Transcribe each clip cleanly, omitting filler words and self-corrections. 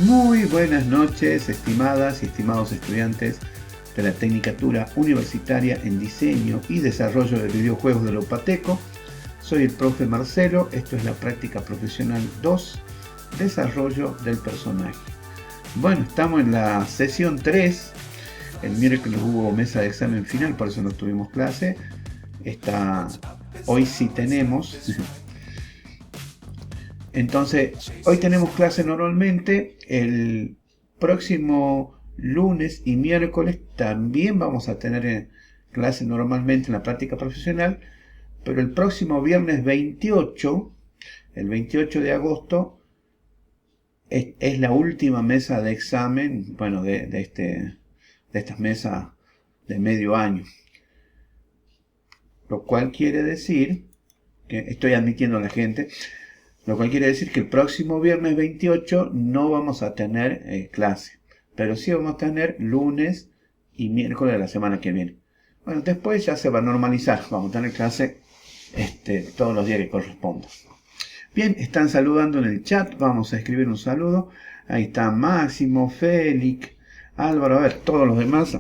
Muy buenas noches, estimadas y estimados estudiantes de la Tecnicatura Universitaria en Diseño y Desarrollo de Videojuegos de la UPATECO. Soy el profe Marcelo, esto es la práctica profesional 2, Desarrollo del Personaje. Bueno, estamos en la sesión 3, el miércoles hubo mesa de examen final, por eso no tuvimos clase. Hoy sí tenemos. Entonces, hoy tenemos clase normalmente, el próximo lunes y miércoles también vamos a tener clase normalmente en la práctica profesional, pero el próximo viernes 28, el 28 de agosto, es la última mesa de examen, bueno, de estas mesas de medio año. Lo cual quiere decir, que estoy admitiendo a la gente, lo cual quiere decir que el próximo viernes 28 no vamos a tener clase, pero sí vamos a tener lunes y miércoles de la semana que viene. Bueno, después ya se va a normalizar, vamos a tener clase todos los días que corresponda. Bien, están saludando en el chat, vamos a escribir un saludo. Ahí está Máximo, Félix, Álvaro, a ver, todos los demás.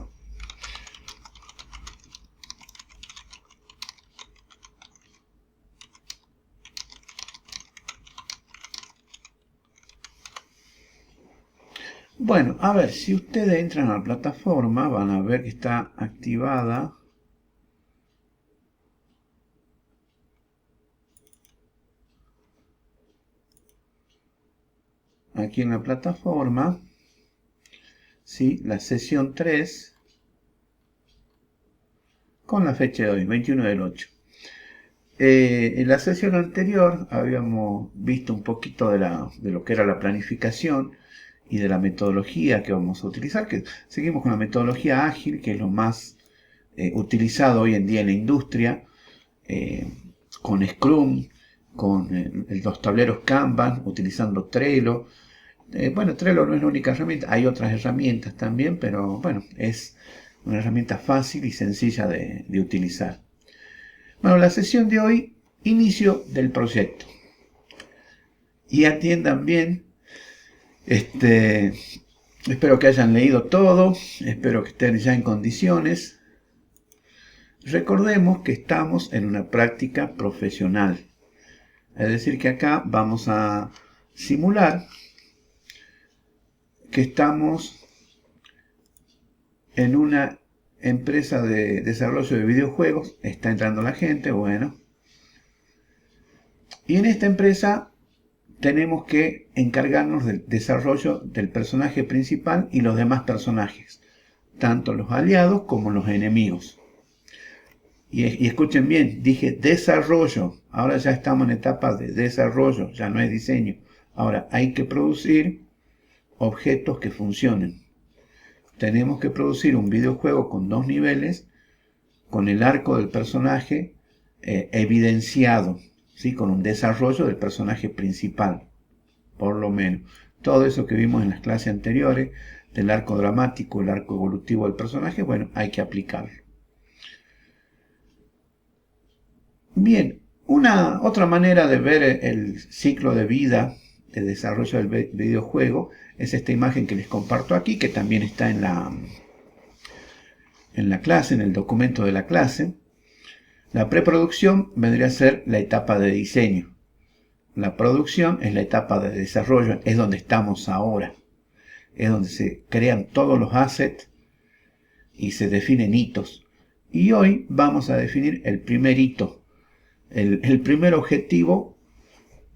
Bueno, a ver, si ustedes entran a la plataforma, van a ver que está activada. Aquí en la plataforma, ¿sí? La sesión 3, con la fecha de hoy, 21 del 8. En la sesión anterior habíamos visto un poquito de lo que era la planificación y de la metodología que vamos a utilizar, que seguimos con la metodología ágil, que es lo más utilizado hoy en día en la industria, con Scrum, con los tableros Kanban, utilizando Trello. Bueno, Trello no es la única herramienta, hay otras herramientas también, pero bueno, es una herramienta fácil y sencilla de utilizar. Bueno, la sesión de hoy, inicio del proyecto. Y atiendan bien, espero que hayan leído todo, espero que estén ya en condiciones. Recordemos que estamos en una práctica profesional. Es decir, que acá vamos a simular que estamos en una empresa de desarrollo de videojuegos, está entrando la gente, bueno. Y en esta empresa tenemos que encargarnos del desarrollo del personaje principal y los demás personajes, tanto los aliados como los enemigos. Y escuchen bien, dije desarrollo, ahora ya estamos en etapa de desarrollo, ya no es diseño. Ahora hay que producir objetos que funcionen. Tenemos que producir un videojuego con 2 niveles, con el arco del personaje evidenciado, ¿sí? Con un desarrollo del personaje principal, por lo menos. Todo eso que vimos en las clases anteriores, del arco dramático, el arco evolutivo del personaje, bueno, hay que aplicarlo. Bien, otra manera de ver el ciclo de vida de desarrollo del videojuego es esta imagen que les comparto aquí, que también está en la clase, en el documento de la clase. La preproducción vendría a ser la etapa de diseño. La producción es la etapa de desarrollo, es donde estamos ahora. Es donde se crean todos los assets y se definen hitos. Y hoy vamos a definir el primer hito, el primer objetivo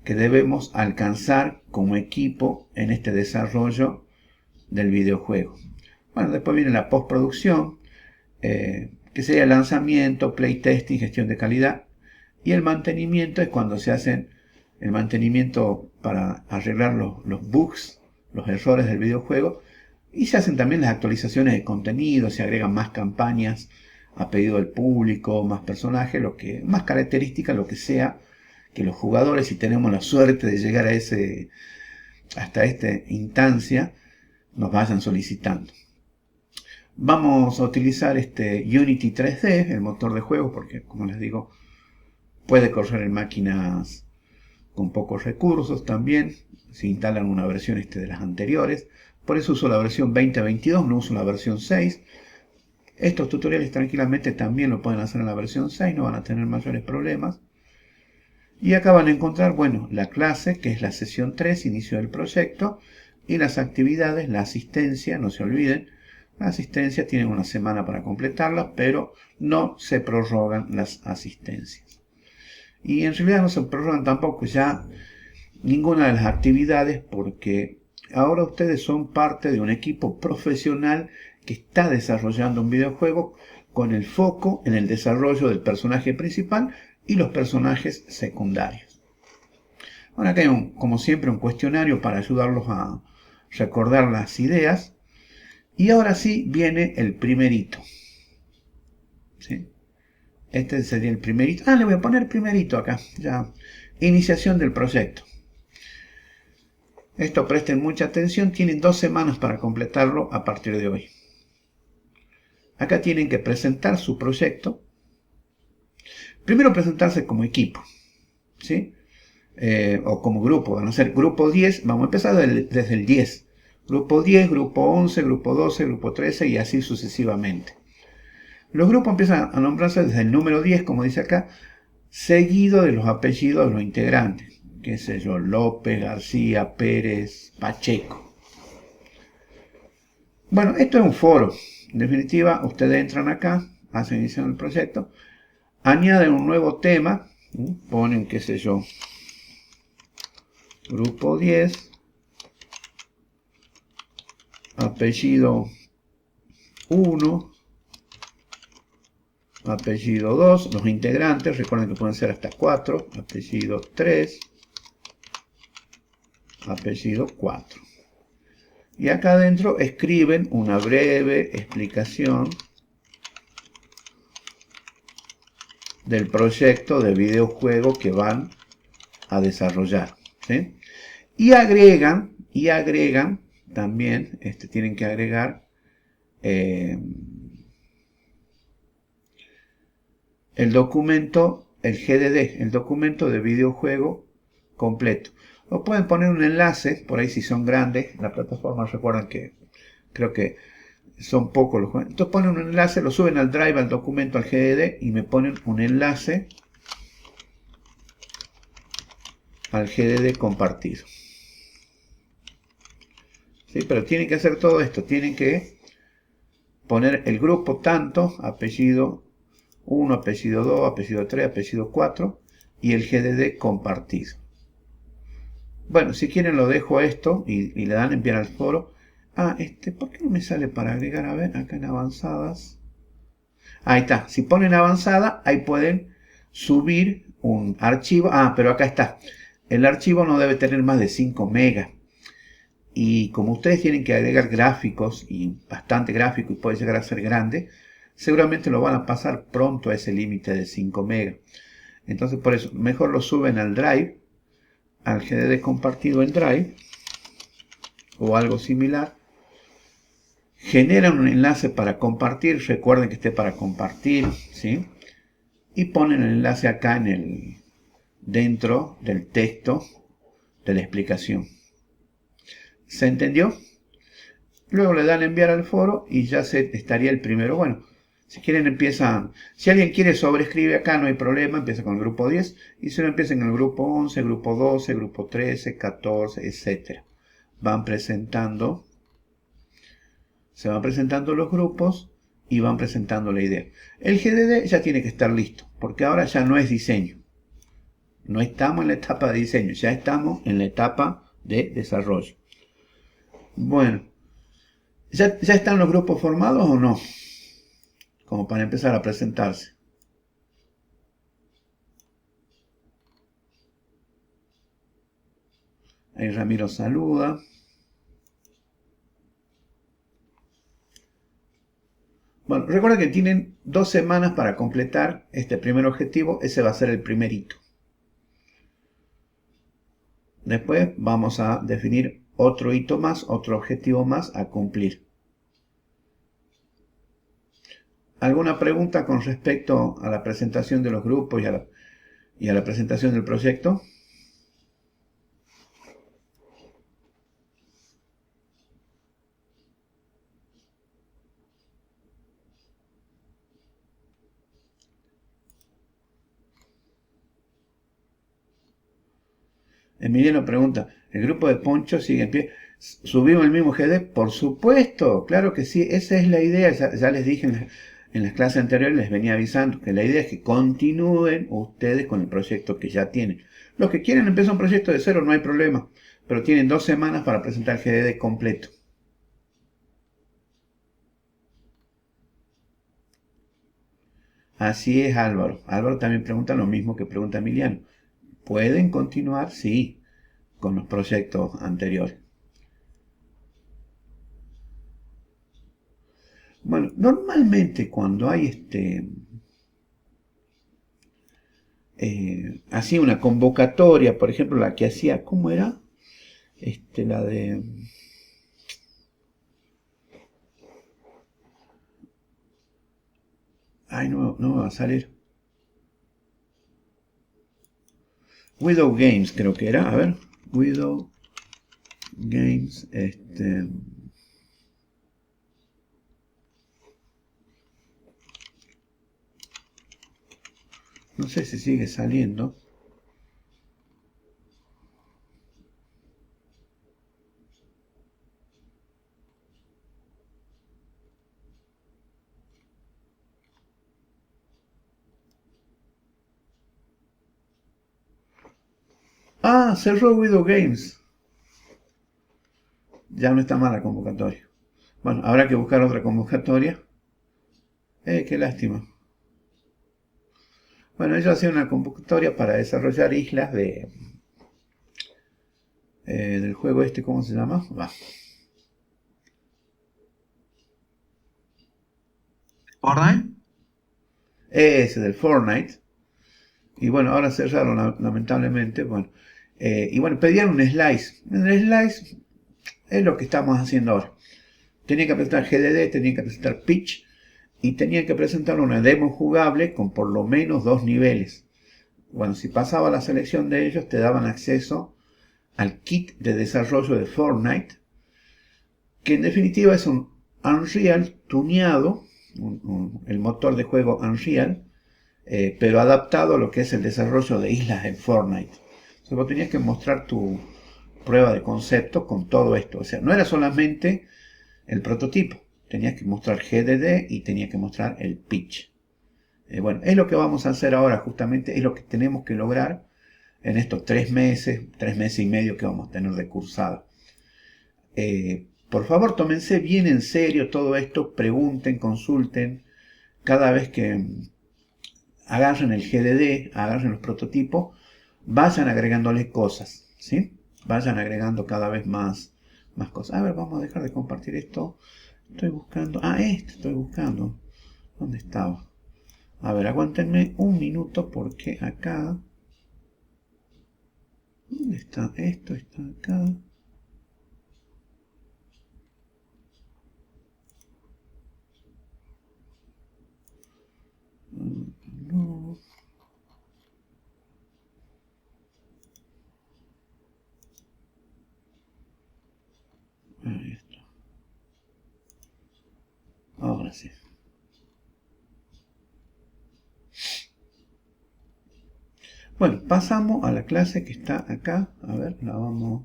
que debemos alcanzar como equipo en este desarrollo del videojuego. Bueno, después viene la postproducción, que sería el lanzamiento, playtesting, gestión de calidad. Y el mantenimiento es cuando se hacen el mantenimiento para arreglar los bugs, los errores del videojuego. Y se hacen también las actualizaciones de contenido, se agregan más campañas a pedido del público, más personajes, más características, lo que sea que los jugadores, si tenemos la suerte de llegar hasta esta instancia, nos vayan solicitando. Vamos a utilizar Unity 3D, el motor de juego, porque como les digo, puede correr en máquinas con pocos recursos también. Se instalan una versión de las anteriores. Por eso uso la versión 2022, no uso la versión 6. Estos tutoriales tranquilamente también lo pueden hacer en la versión 6, no van a tener mayores problemas. Y acá van a encontrar, bueno, la clase, que es la sesión 3, inicio del proyecto, y las actividades, la asistencia, no se olviden, la asistencia tienen una semana para completarla, pero no se prorrogan las asistencias. Y en realidad no se prorrogan tampoco ya ninguna de las actividades, porque ahora ustedes son parte de un equipo profesional que está desarrollando un videojuego con el foco en el desarrollo del personaje principal y los personajes secundarios. Ahora acá hay como siempre un cuestionario para ayudarlos a recordar las ideas. Y ahora sí viene el primerito. ¿Sí? Este sería el primerito. Le voy a poner primerito acá. Ya. Iniciación del proyecto. Esto presten mucha atención. Tienen 2 semanas para completarlo a partir de hoy. Acá tienen que presentar su proyecto. Primero presentarse como equipo. ¿Sí? O como grupo. Van a ser grupo 10. Vamos a empezar desde el 10. Grupo 10, grupo 11, grupo 12, grupo 13 y así sucesivamente. Los grupos empiezan a nombrarse desde el número 10, como dice acá, seguido de los apellidos de los integrantes. Qué sé yo, López, García, Pérez, Pacheco. Bueno, esto es un foro. En definitiva, ustedes entran acá, hacen inicio del proyecto, añaden un nuevo tema, ponen, qué sé yo, grupo 10, apellido 1, apellido 2, los integrantes, recuerden que pueden ser hasta 4, apellido 3, apellido 4. Y acá adentro escriben una breve explicación del proyecto de videojuego que van a desarrollar. ¿Sí? Y agregan también, tienen que agregar el documento, el GDD, el documento de videojuego completo. O pueden poner un enlace, por ahí si son grandes, las plataformas recuerdan que creo que son pocos los juegos. Entonces ponen un enlace, lo suben al Drive, al documento, al GDD y me ponen un enlace al GDD compartido. ¿Sí? Pero tienen que hacer todo esto, tienen que poner el grupo tanto, apellido 1, apellido 2, apellido 3, apellido 4 y el GDD compartido. Bueno, si quieren lo dejo a esto y le dan enviar al foro. ¿Por qué no me sale para agregar? A ver, acá en avanzadas. Ahí está. Si ponen avanzada, ahí pueden subir un archivo. Pero acá está. El archivo no debe tener más de 5 megas. Y como ustedes tienen que agregar gráficos, y bastante gráfico, y puede llegar a ser grande, seguramente lo van a pasar pronto a ese límite de 5 megas. Entonces por eso, mejor lo suben al Drive, al GDD compartido en Drive, o algo similar. Generan un enlace para compartir, recuerden que esté para compartir, ¿sí? Y ponen el enlace acá dentro del texto de la explicación. ¿Se entendió? Luego le dan enviar al foro y ya estaría el primero. Bueno, si quieren empiezan, si alguien quiere sobrescribe acá no hay problema, empieza con el grupo 10 y si no empieza en el grupo 11, grupo 12, grupo 13, 14, etc. Van presentando, se van presentando los grupos y van presentando la idea. El GDD ya tiene que estar listo, porque ahora ya no es diseño. No estamos en la etapa de diseño, ya estamos en la etapa de desarrollo. Bueno, ¿ya están los grupos formados o no? Como para empezar a presentarse. Ahí Ramiro saluda. Bueno, recuerda que tienen 2 semanas para completar este primer objetivo. Ese va a ser el primer hito. Después vamos a definir otro hito más, otro objetivo más a cumplir. ¿Alguna pregunta con respecto a la presentación de los grupos y a la presentación del proyecto? Emiliano pregunta, ¿el grupo de Poncho sigue en pie? ¿Subimos el mismo GD? Por supuesto, claro que sí, esa es la idea, ya les dije en las clases anteriores, les venía avisando que la idea es que continúen ustedes con el proyecto que ya tienen. Los que quieren empezar un proyecto de cero no hay problema, pero tienen 2 semanas para presentar el GDD completo. Así es, Álvaro. Álvaro también pregunta lo mismo que pregunta Emiliano. ¿Pueden continuar? Sí, con los proyectos anteriores. Bueno, normalmente cuando hay así una convocatoria, por ejemplo la que hacía, ¿cómo era? La de... Ay, no me va a salir. Widow Games creo que era, a ver. Widow Games, no sé si sigue saliendo. Ah, cerró Widow Games. Ya no está mal la convocatoria. Bueno, habrá que buscar otra convocatoria. Qué lástima. Bueno, ellos hacían una convocatoria para desarrollar islas del juego ¿cómo se llama? ¿Fortnite? Ese del Fortnite. Y bueno, ahora cerraron lamentablemente. Bueno, y bueno, pedían un slice. El slice es lo que estamos haciendo ahora. Tenía que presentar GDD, tenía que presentar pitch y tenía que presentar una demo jugable con por lo menos 2 niveles. Bueno, si pasaba la selección de ellos, te daban acceso al kit de desarrollo de Fortnite, que en definitiva es un Unreal tuneado, el motor de juego Unreal, pero adaptado a lo que es el desarrollo de islas en Fortnite. Entonces vos tenías que mostrar tu prueba de concepto con todo esto. O sea, no era solamente el prototipo, tenías que mostrar GDD y tenías que mostrar el pitch. Bueno, es lo que vamos a hacer ahora, justamente es lo que tenemos que lograr en estos 3 meses y medio que vamos a tener de cursada. Por favor, tómense bien en serio todo esto, pregunten, consulten, cada vez que agarren el GDD, agarren los prototipos, vayan agregándole cosas, ¿sí? Vayan agregando cada vez más cosas. A ver, vamos a dejar de compartir esto. Estoy buscando, estoy buscando. ¿Dónde estaba? A ver, aguántenme un minuto porque acá... ¿Dónde está? Esto está acá. No. Ahí está. Ahora sí. Bueno, pasamos a la clase que está acá. A ver, vamos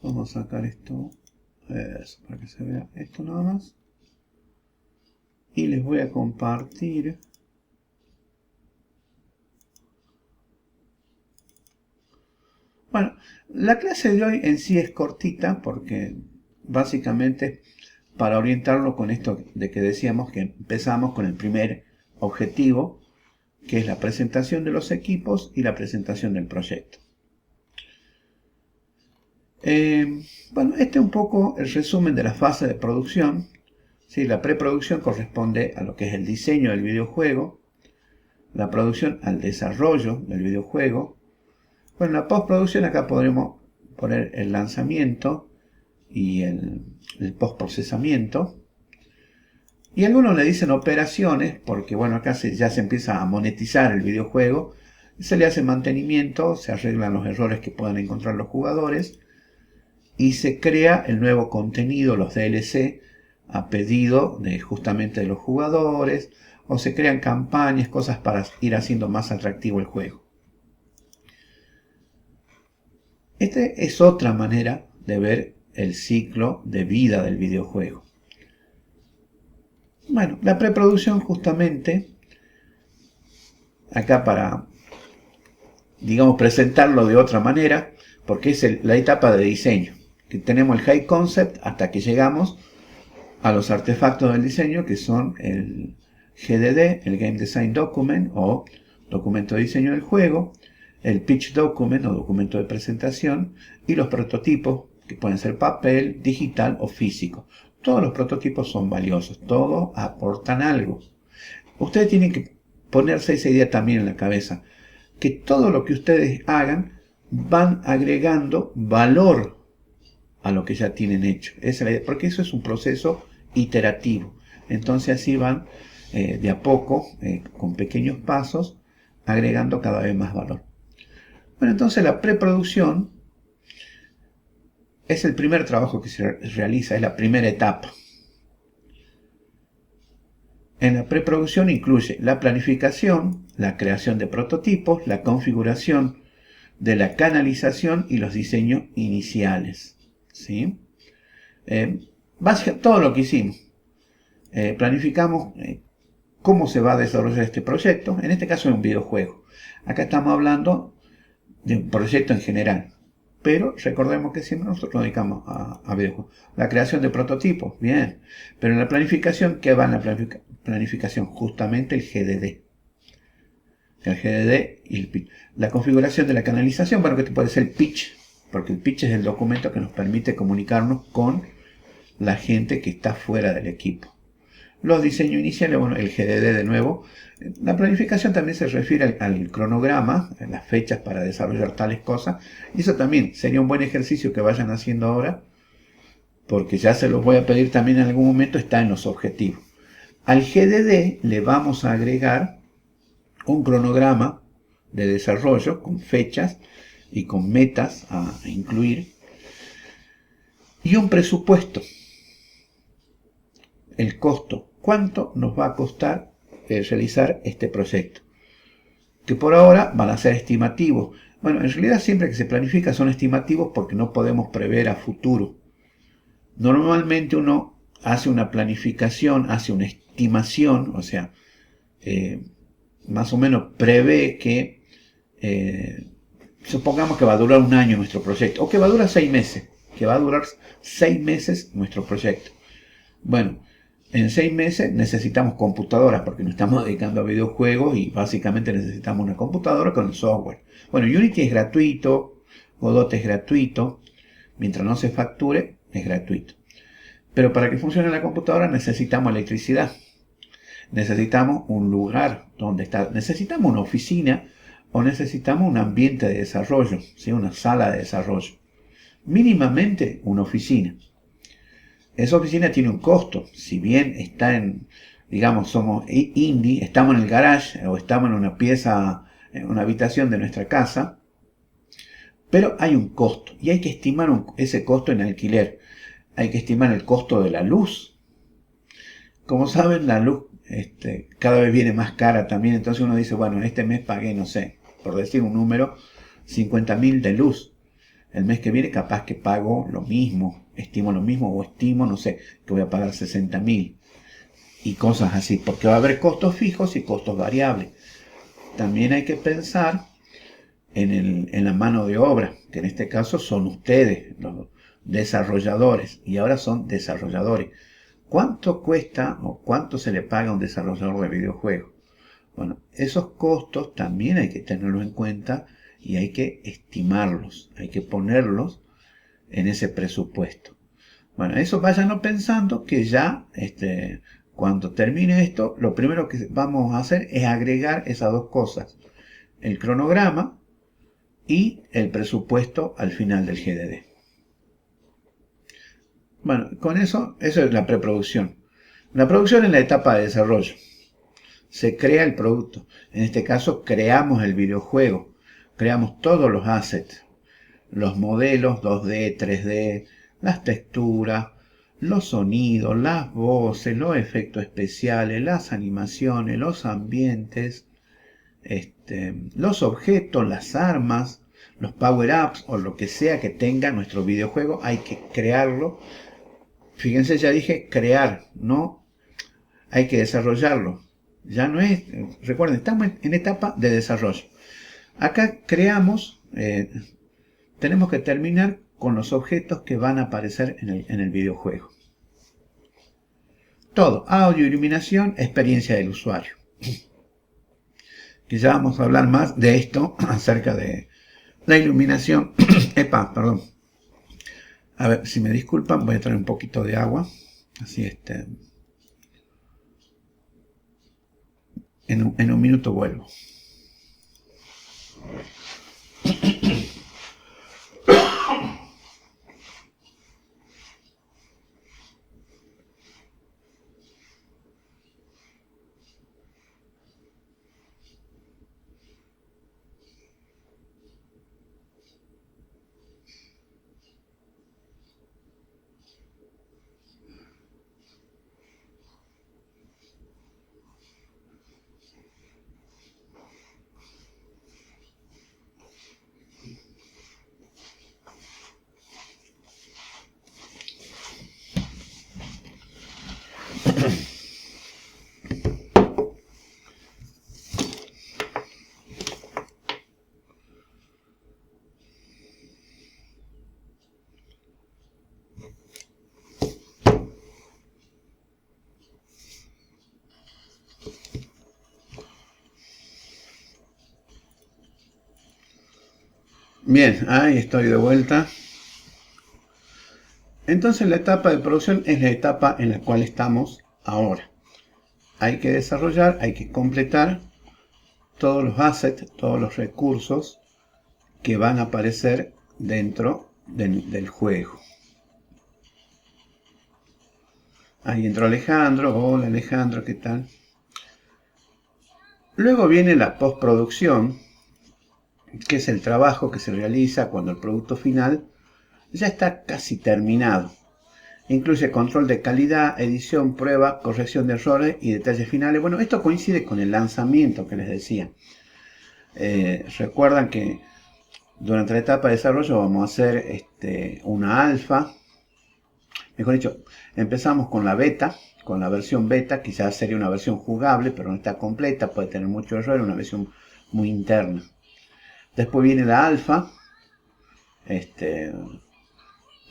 a sacar esto. Eso, para que se vea esto nada más. Y les voy a compartir. Bueno, la clase de hoy en sí es cortita porque básicamente para orientarlo con esto de que decíamos que empezamos con el primer objetivo, que es la presentación de los equipos y la presentación del proyecto. Bueno, este es un poco el resumen de la fase de producción. ¿Sí? La preproducción corresponde a lo que es el diseño del videojuego, la producción al desarrollo del videojuego. Bueno, la postproducción acá podremos poner el lanzamiento y el postprocesamiento. Y algunos le dicen operaciones porque bueno, acá ya se empieza a monetizar el videojuego. Se le hace mantenimiento, se arreglan los errores que puedan encontrar los jugadores y se crea el nuevo contenido, los DLC, a pedido justamente de los jugadores, o se crean campañas, cosas para ir haciendo más atractivo el juego. Esta es otra manera de ver el ciclo de vida del videojuego. Bueno, la preproducción justamente, acá para, digamos, presentarlo de otra manera, porque es la etapa de diseño, que tenemos el high concept hasta que llegamos a los artefactos del diseño, que son el GDD, el Game Design Document o documento de diseño del juego, el pitch document o documento de presentación, y los prototipos, que pueden ser papel, digital o físico. Todos los prototipos son valiosos, todos aportan algo. Ustedes tienen que ponerse esa idea también en la cabeza, que todo lo que ustedes hagan van agregando valor a lo que ya tienen hecho. Esa es la idea, porque eso es un proceso iterativo. Entonces así van de a poco, con pequeños pasos, agregando cada vez más valor. Bueno, entonces la preproducción es el primer trabajo que se realiza, es la primera etapa. En la preproducción incluye la planificación, la creación de prototipos, la configuración de la canalización y los diseños iniciales. ¿Sí? Básicamente todo lo que hicimos. Planificamos cómo se va a desarrollar este proyecto. En este caso es un videojuego. Acá estamos hablando de un proyecto en general. Pero recordemos que siempre nosotros nos dedicamos a videojuegos. La creación de prototipos, bien. Pero en la planificación, ¿qué va en la planificación? Justamente el GDD. El GDD y el pitch. La configuración de la canalización, bueno, que puede ser el pitch, porque el pitch es el documento que nos permite comunicarnos con la gente que está fuera del equipo. Los diseños iniciales, bueno, el GDD de nuevo. La planificación también se refiere al cronograma, las fechas para desarrollar tales cosas. Y eso también sería un buen ejercicio que vayan haciendo ahora, porque ya se los voy a pedir también en algún momento, está en los objetivos. Al GDD le vamos a agregar un cronograma de desarrollo con fechas y con metas a incluir y un presupuesto. El costo, cuánto nos va a costar realizar este proyecto, que por ahora van a ser estimativos. Bueno, en realidad siempre que se planifica son estimativos porque no podemos prever a futuro. Normalmente uno hace una planificación, hace una estimación, o sea, más o menos prevé que, supongamos que va a durar un año nuestro proyecto, o que va a durar 6 meses, que va a durar 6 meses nuestro proyecto. Bueno, en 6 meses necesitamos computadoras porque nos estamos dedicando a videojuegos y básicamente necesitamos una computadora con el software. Bueno, Unity es gratuito, Godot es gratuito, mientras no se facture es gratuito. Pero para que funcione la computadora necesitamos electricidad, necesitamos un lugar donde estar, necesitamos una oficina o necesitamos un ambiente de desarrollo, ¿sí? Una sala de desarrollo, mínimamente una oficina. Esa oficina tiene un costo, si bien está en, digamos, somos indie, estamos en el garage o estamos en una pieza, en una habitación de nuestra casa, pero hay un costo y hay que estimar ese costo en alquiler. Hay que estimar el costo de la luz. Como saben, la luz cada vez viene más cara también, entonces uno dice, bueno, este mes pagué, no sé, por decir un número, 50.000 de luz. El mes que viene capaz que pago lo mismo, estimo lo mismo o estimo, no sé, que voy a pagar 60.000 y cosas así, porque va a haber costos fijos y costos variables. También hay que pensar en la mano de obra, que en este caso son ustedes, los desarrolladores, y ahora son desarrolladores. ¿Cuánto cuesta o cuánto se le paga a un desarrollador de videojuegos? Bueno, esos costos también hay que tenerlos en cuenta y hay que estimarlos, hay que ponerlos en ese presupuesto. Bueno, eso váyanlo pensando que ya cuando termine esto, lo primero que vamos a hacer es agregar esas dos cosas, el cronograma y el presupuesto al final del GDD. Bueno, con eso es la preproducción. La producción es la etapa de desarrollo. Se crea el producto. En este caso, creamos el videojuego. Creamos todos los assets. Los modelos 2D, 3D, las texturas, los sonidos, las voces, los efectos especiales, las animaciones, los ambientes, los objetos, las armas, los power-ups o lo que sea que tenga nuestro videojuego, hay que crearlo. Fíjense, ya dije crear, no hay que desarrollarlo. Ya no es, recuerden, estamos en etapa de desarrollo. Acá creamos, tenemos que terminar con los objetos que van a aparecer en el videojuego. Todo, audio, iluminación, experiencia del usuario. Que ya vamos a hablar más de esto acerca de la iluminación. Epa, perdón. A ver, si me disculpan, voy a traer un poquito de agua. Así en un minuto vuelvo. Bien, ahí estoy de vuelta. Entonces la etapa de producción es la etapa en la cual estamos ahora. Hay que desarrollar, hay que completar todos los assets, todos los recursos que van a aparecer dentro del juego. Ahí entró Alejandro. Hola Alejandro, ¿qué tal? Luego viene la postproducción, que es el trabajo que se realiza cuando el producto final ya está casi terminado. Incluye control de calidad, edición, prueba, corrección de errores y detalles finales. Bueno, esto coincide con el lanzamiento que les decía. Recuerdan que durante la etapa de desarrollo vamos a hacer una alfa. Mejor dicho, empezamos con la beta, con la versión beta, quizás sería una versión jugable, pero no está completa, puede tener muchos errores, una versión muy interna. Después viene la alfa, que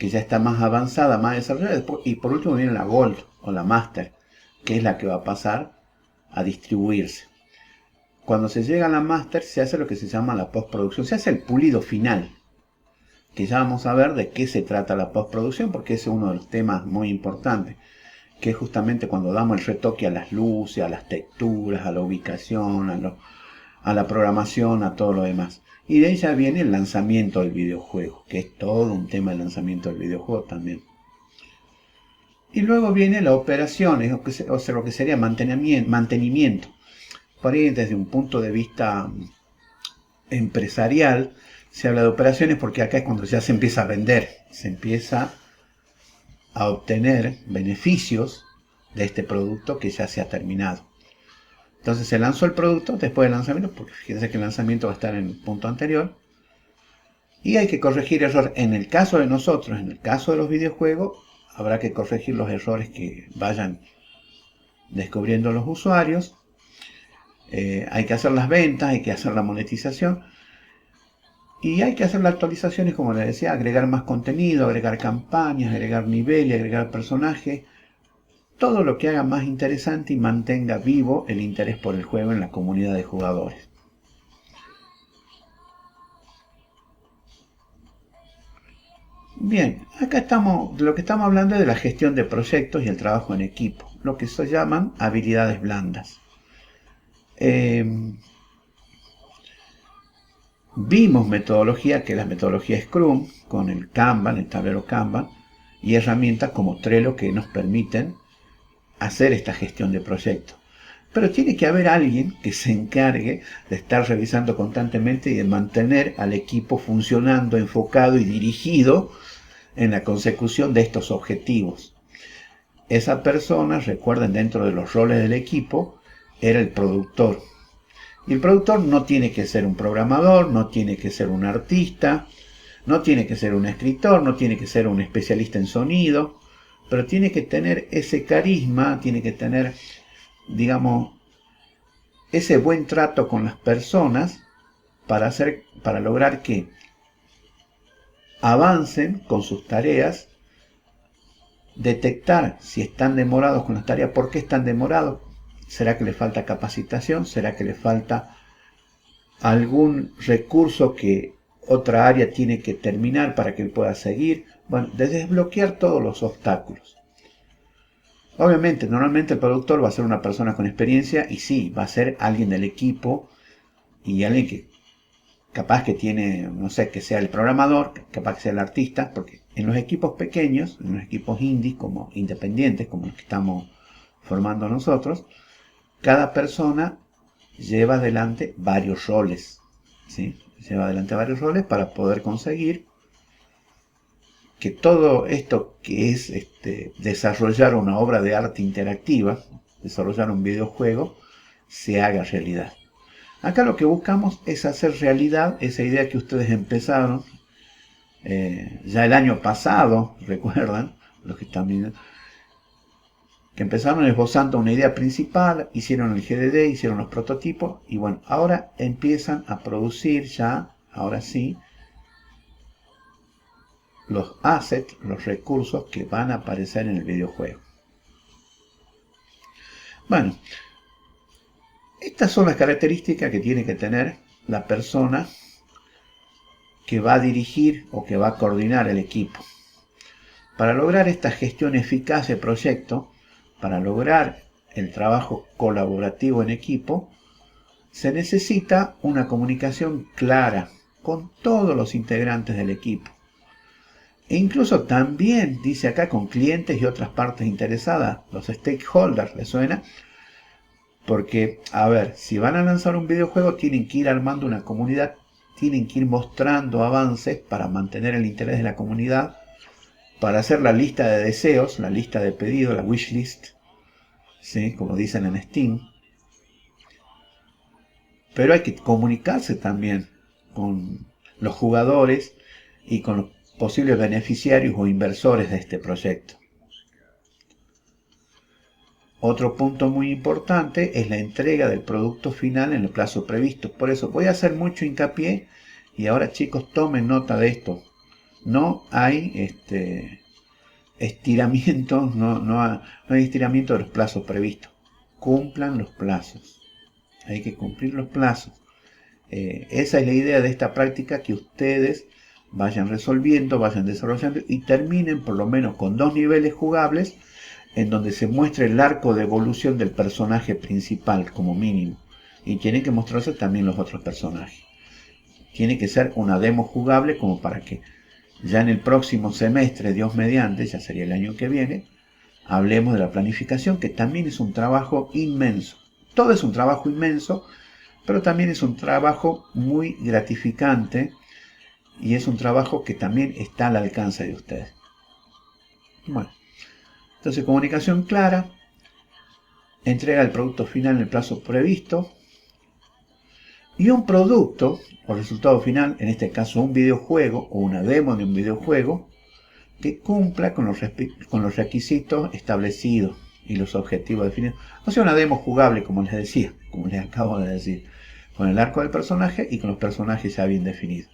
ya está más avanzada, más desarrollada, y por último viene la Gold o la Master, que es la que va a pasar a distribuirse. Cuando se llega a la Master se hace lo que se llama la postproducción, se hace el pulido final, que ya vamos a ver de qué se trata la postproducción, porque ese es uno de los temas muy importantes, que es justamente cuando damos el retoque a las luces, a las texturas, a la ubicación, a la programación, a todo lo demás. Y de ahí ya viene el lanzamiento del videojuego, que es todo un tema del lanzamiento del videojuego también. Y luego viene la operación, o sea, lo que sería mantenimiento. Por ahí desde un punto de vista empresarial se habla de operaciones porque acá es cuando ya se empieza a vender, se empieza a obtener beneficios de este producto que ya se ha terminado. Entonces se lanzó el producto después del lanzamiento, porque fíjense que el lanzamiento va a estar en el punto anterior. Y hay que corregir errores. En el caso de nosotros, en el caso de los videojuegos, habrá que corregir los errores que vayan descubriendo los usuarios. Hay que hacer las ventas, hay que hacer la monetización. Y hay que hacer las actualizaciones, como les decía, agregar más contenido, agregar campañas, agregar niveles, agregar personajes. Todo lo que haga más interesante y mantenga vivo el interés por el juego en la comunidad de jugadores. Bien, acá estamos, de lo que estamos hablando es de la gestión de proyectos y el trabajo en equipo, lo que se llaman habilidades blandas. Vimos metodología, que es la metodología Scrum, con el Kanban, el tablero Kanban, y herramientas como Trello que nos permiten hacer esta gestión de proyectos. Pero tiene que haber alguien que se encargue de estar revisando constantemente y de mantener al equipo funcionando, enfocado y dirigido en la consecución de estos objetivos. Esa persona, recuerden, dentro de los roles del equipo, era el productor. Y el productor no tiene que ser un programador, no tiene que ser un artista, no tiene que ser un escritor, no tiene que ser un especialista en sonido, pero tiene que tener ese carisma, tiene que tener, digamos, ese buen trato con las personas para lograr que avancen con sus tareas, detectar si están demorados con las tareas, por qué están demorados, será que les falta capacitación, será que les falta algún recurso que otra área tiene que terminar para que él pueda seguir. Bueno, de desbloquear todos los obstáculos. Obviamente, normalmente el productor va a ser una persona con experiencia y sí, va a ser alguien del equipo y alguien que capaz que tiene, no sé, que sea el programador, capaz que sea el artista, porque en los equipos pequeños, en los equipos indies, como independientes, como los que estamos formando nosotros, cada persona lleva adelante varios roles, ¿sí? Lleva adelante varios roles para poder conseguir que todo esto que es desarrollar una obra de arte interactiva, desarrollar un videojuego, se haga realidad. Acá lo que buscamos es hacer realidad esa idea que ustedes empezaron ya el año pasado, recuerdan, los que están viendo, que empezaron esbozando una idea principal, hicieron el GDD, hicieron los prototipos y bueno, ahora empiezan a producir ya, ahora sí, los assets, los recursos que van a aparecer en el videojuego. Bueno, estas son las características que tiene que tener la persona que va a dirigir o que va a coordinar el equipo. Para lograr esta gestión eficaz de proyecto, para lograr el trabajo colaborativo en equipo, se necesita una comunicación clara con todos los integrantes del equipo. E incluso también, dice acá, con clientes y otras partes interesadas, los stakeholders, ¿les suena? Porque, a ver, si van a lanzar un videojuego, tienen que ir armando una comunidad, tienen que ir mostrando avances para mantener el interés de la comunidad, para hacer la lista de deseos, la lista de pedidos, la wishlist, ¿sí? Como dicen en Steam. Pero hay que comunicarse también con los jugadores y con los posibles beneficiarios o inversores de este proyecto. Otro punto muy importante es la entrega del producto final en el plazo previsto. Por eso voy a hacer mucho hincapié y ahora, chicos, tomen nota de esto. No hay estiramiento, no hay estiramiento de los plazos previstos. Cumplan los plazos. Hay que cumplir los plazos. Esa es la idea de esta práctica, que ustedes vayan resolviendo, vayan desarrollando y terminen por lo menos con 2 niveles jugables en donde se muestre el arco de evolución del personaje principal como mínimo. Y tienen que mostrarse también los otros personajes. Tiene que ser una demo jugable como para que ya en el próximo semestre, Dios mediante, ya sería el año que viene, hablemos de la planificación, que también es un trabajo inmenso. Todo es un trabajo inmenso, pero también es un trabajo muy gratificante y es un trabajo que también está al alcance de ustedes. Bueno, entonces comunicación clara, entrega el producto final en el plazo previsto y un producto o resultado final, en este caso un videojuego o una demo de un videojuego, que cumpla con los requisitos establecidos y los objetivos definidos. O sea, una demo jugable, como les decía, como les acabo de decir, con el arco del personaje y con los personajes ya bien definidos.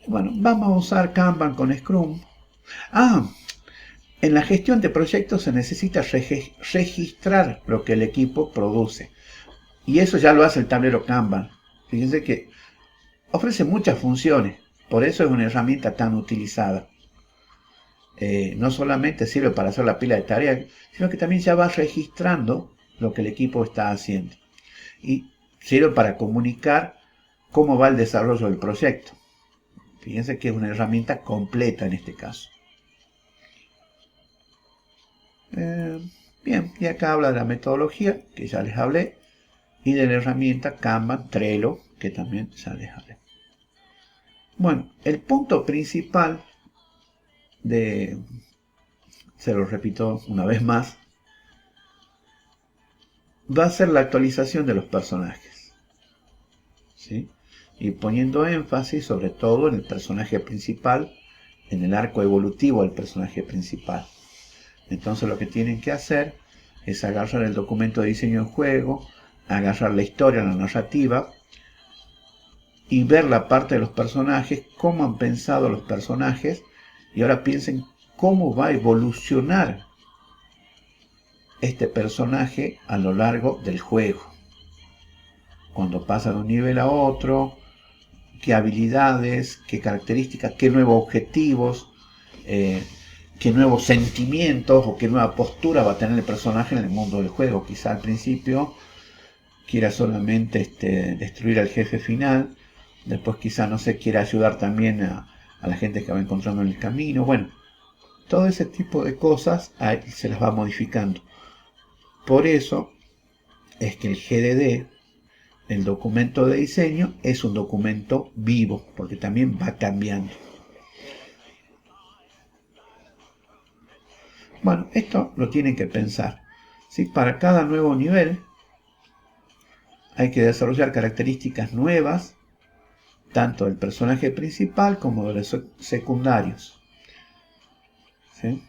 Bueno, vamos a usar Kanban con Scrum. En la gestión de proyectos se necesita registrar lo que el equipo produce. Y eso ya lo hace el tablero Kanban. Fíjense que ofrece muchas funciones, por eso es una herramienta tan utilizada. No solamente sirve para hacer la pila de tareas, sino que también ya va registrando lo que el equipo está haciendo. Y sirve para comunicar cómo va el desarrollo del proyecto. Fíjense que es una herramienta completa en este caso. Bien, y acá habla de la metodología, que ya les hablé, y de la herramienta Kanban, Trello, que también ya les hablé. Bueno, el punto principal se lo repito una vez más, va a ser la actualización de los personajes, ¿sí? Y poniendo énfasis sobre todo en el personaje principal, en el arco evolutivo del personaje principal. Entonces lo que tienen que hacer es agarrar el documento de diseño del juego, agarrar la historia, la narrativa, y ver la parte de los personajes, cómo han pensado los personajes, y ahora piensen cómo va a evolucionar este personaje a lo largo del juego. Cuando pasa de un nivel a otro, qué habilidades, qué características, qué nuevos objetivos, qué nuevos sentimientos o qué nueva postura va a tener el personaje en el mundo del juego. Quizá al principio quiera solamente destruir al jefe final, después quizá, no sé, quiera ayudar también a la gente que va encontrando en el camino. Bueno, todo ese tipo de cosas se las va modificando. Por eso es que el GDD, el documento de diseño, es un documento vivo, porque también va cambiando. Bueno, esto lo tienen que pensar, ¿sí? Para cada nuevo nivel hay que desarrollar características nuevas, tanto del personaje principal como de los secundarios, ¿sí?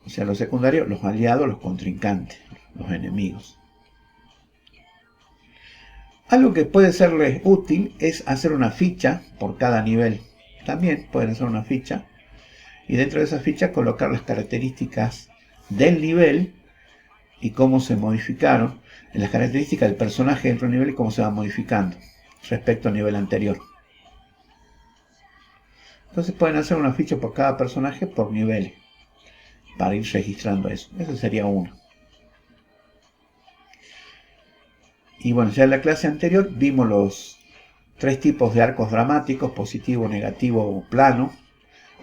O sea, los secundarios, los aliados, los contrincantes, los enemigos. Algo que puede serles útil es hacer una ficha por cada nivel. También pueden hacer una ficha y dentro de esa ficha colocar las características del nivel y cómo se modificaron, en las características del personaje dentro del nivel y cómo se van modificando respecto al nivel anterior. Entonces pueden hacer una ficha por cada personaje por nivel para ir registrando eso. Eso sería uno. Y bueno, ya en la clase anterior vimos los 3 tipos de arcos dramáticos: positivo, negativo o plano.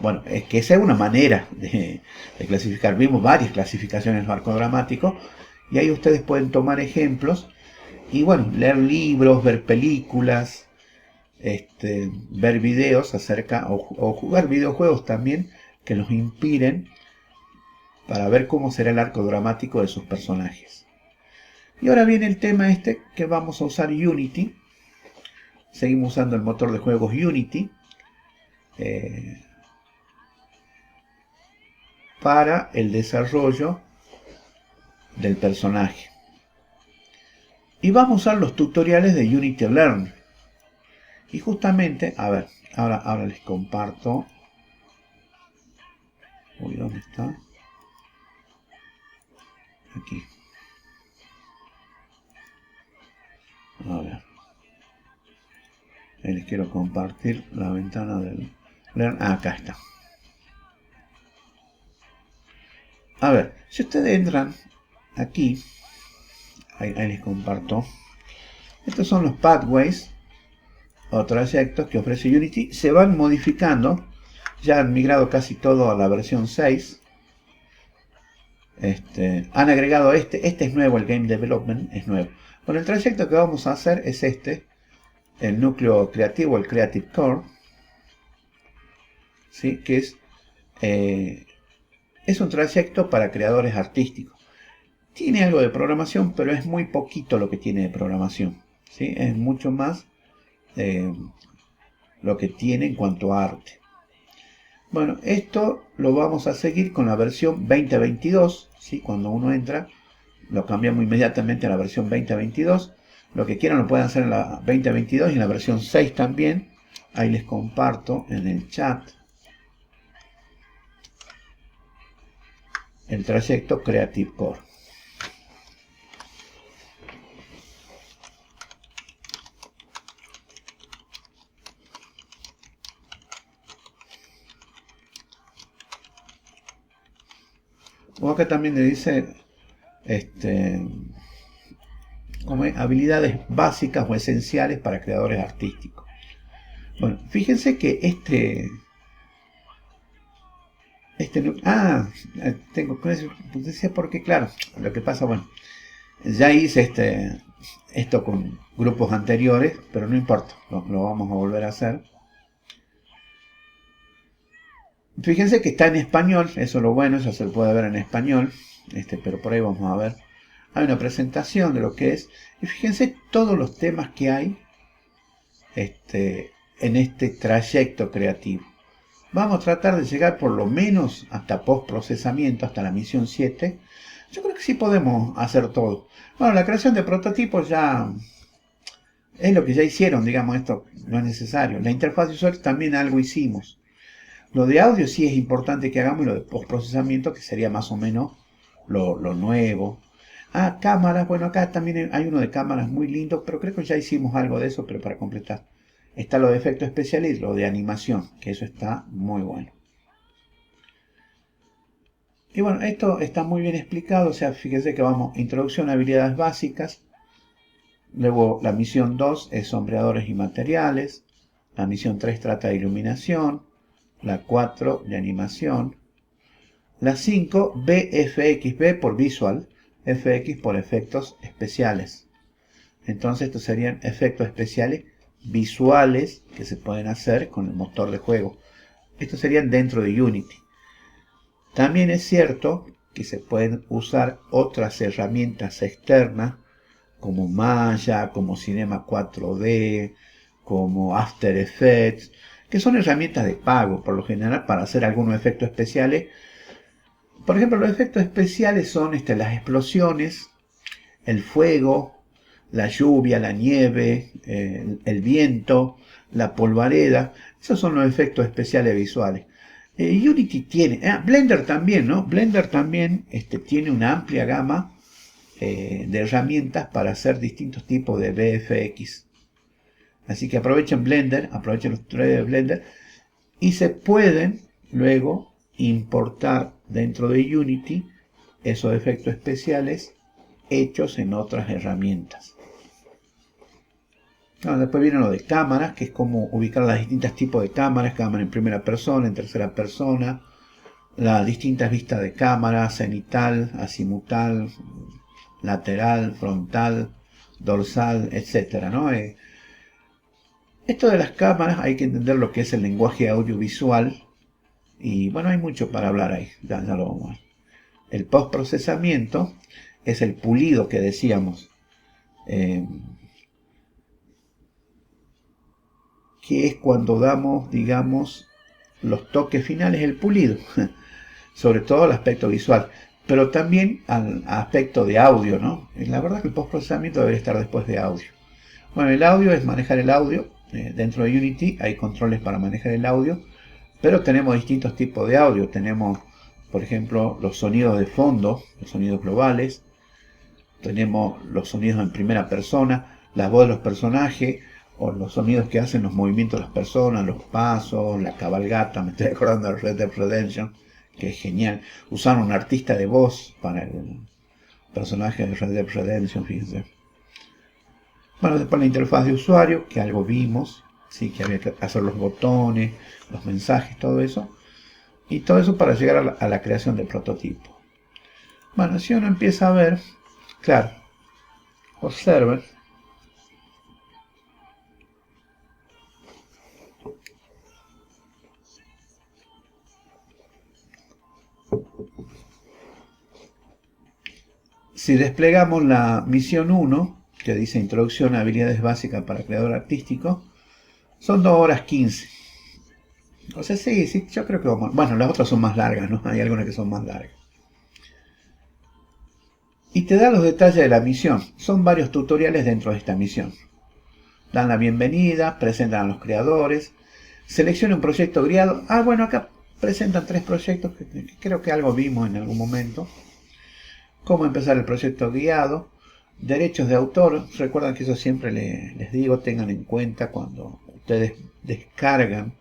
Bueno, es que esa es una manera de clasificar. Vimos varias clasificaciones de arcos dramáticos y ahí ustedes pueden tomar ejemplos y bueno, leer libros, ver películas, ver videos acerca o jugar videojuegos también que los inspiren para ver cómo será el arco dramático de sus personajes. Y ahora viene el tema que vamos a usar Unity. Seguimos usando el motor de juegos Unity para el desarrollo del personaje. Y vamos a usar los tutoriales de Unity Learn. Y justamente, a ver, ahora les comparto. Uy, ¿dónde está? Aquí. A ver. Ahí les quiero compartir la ventana del Learn. Acá está. A ver, si ustedes entran aquí, ahí les comparto. Estos son los pathways o trayectos que ofrece Unity. Se van modificando. Ya han migrado casi todo a la versión 6. Han agregado este es nuevo, el Game Development es nuevo. Bueno, el trayecto que vamos a hacer es el núcleo creativo, el Creative Core, ¿sí? Que es un trayecto para creadores artísticos. Tiene algo de programación, pero es muy poquito lo que tiene de programación, ¿sí? Es mucho más lo que tiene en cuanto a arte. Bueno, esto lo vamos a seguir con la versión 2022, ¿sí? Cuando uno entra, lo cambiamos inmediatamente a la versión 2022. Lo que quieran lo pueden hacer en la 2022 y en la versión 6 también. Ahí les comparto en el chat el trayecto Creative Core. O acá también le dice como habilidades básicas o esenciales para creadores artísticos. Bueno, fíjense que tengo decía porque claro, lo que pasa, bueno, ya hice esto con grupos anteriores, pero no importa, lo vamos a volver a hacer. Fíjense que está en español, eso es lo bueno, ya se lo puede ver en español, pero por ahí vamos a ver. hay una presentación de lo que es, y fíjense todos los temas que hay en este trayecto creativo. Vamos a tratar de llegar por lo menos hasta postprocesamiento, hasta la misión 7. Yo creo que sí podemos hacer todo. Bueno, la creación de prototipos ya es lo que ya hicieron, digamos, esto no es necesario. La interfaz de usuario también algo hicimos. Lo de audio sí es importante que hagamos, y lo de postprocesamiento, que sería más o menos lo nuevo. Ah, cámaras, bueno, acá también hay uno de cámaras muy lindo, pero creo que ya hicimos algo de eso, pero para completar. Está lo de efectos especiales y lo de animación, que eso está muy bueno. Y bueno, esto está muy bien explicado, o sea, fíjense que vamos, introducción a habilidades básicas. Luego la misión 2 es sombreadores y materiales. La misión 3 trata de iluminación. La 4 de animación. La 5, VFX, V por visual, FX por efectos especiales. Entonces estos serían efectos especiales visuales que se pueden hacer con el motor de juego. Estos serían dentro de Unity. También es cierto que se pueden usar otras herramientas externas como Maya, como Cinema 4D, como After Effects, que son herramientas de pago por lo general para hacer algunos efectos especiales. Por ejemplo, los efectos especiales son las explosiones, el fuego, la lluvia, la nieve, el viento, la polvareda. Esos son los efectos especiales visuales. Unity tiene, Blender también, ¿no? Blender también tiene una amplia gama de herramientas para hacer distintos tipos de VFX. Así que aprovechen Blender, aprovechen los tutoriales de Blender y se pueden luego importar dentro de Unity esos efectos especiales hechos en otras herramientas. Después viene lo de cámaras, que es como ubicar las distintos tipos de cámaras, cámara en primera persona, en tercera persona, las distintas vistas de cámara, cenital, azimutal, lateral, frontal, dorsal, etc. ¿no? Esto de las cámaras hay que entender lo que es el lenguaje audiovisual y bueno, hay mucho para hablar ahí, ya lo vamos a ver. El postprocesamiento es el pulido que decíamos, que es cuando damos, digamos, los toques finales, el pulido, sobre todo al aspecto visual, pero también al aspecto de audio, ¿no? La verdad que el postprocesamiento debe estar después de audio. Bueno, el audio es manejar el audio. Dentro de Unity hay controles para manejar el audio, pero tenemos distintos tipos de audio. Tenemos, por ejemplo, los sonidos de fondo, los sonidos globales. Tenemos los sonidos en primera persona, la voz de los personajes, o los sonidos que hacen los movimientos de las personas, los pasos, la cabalgata. Me estoy acordando de Red Dead Redemption, que es genial. Usaron un artista de voz para el personaje de Red Dead Redemption, fíjense. Bueno, después la interfaz de usuario, que algo vimos, sí, que había que hacer los botones, los mensajes, todo eso. Y todo eso para llegar a la creación del prototipo. Bueno, si uno empieza a ver, claro, observen. Si desplegamos la misión 1, que dice Introducción a habilidades básicas para creador artístico, son 2 horas 15. O sea, sí, yo creo que vamos. Bueno, las otras son más largas, ¿no? Hay algunas que son más largas. Y te da los detalles de la misión. Son varios tutoriales dentro de esta misión. Dan la bienvenida, presentan a los creadores, selecciona un proyecto guiado. Bueno, acá presentan 3 proyectos que creo que algo vimos en algún momento. Cómo empezar el proyecto guiado. Derechos de autor. Recuerden que eso siempre les digo, tengan en cuenta cuando ustedes descargan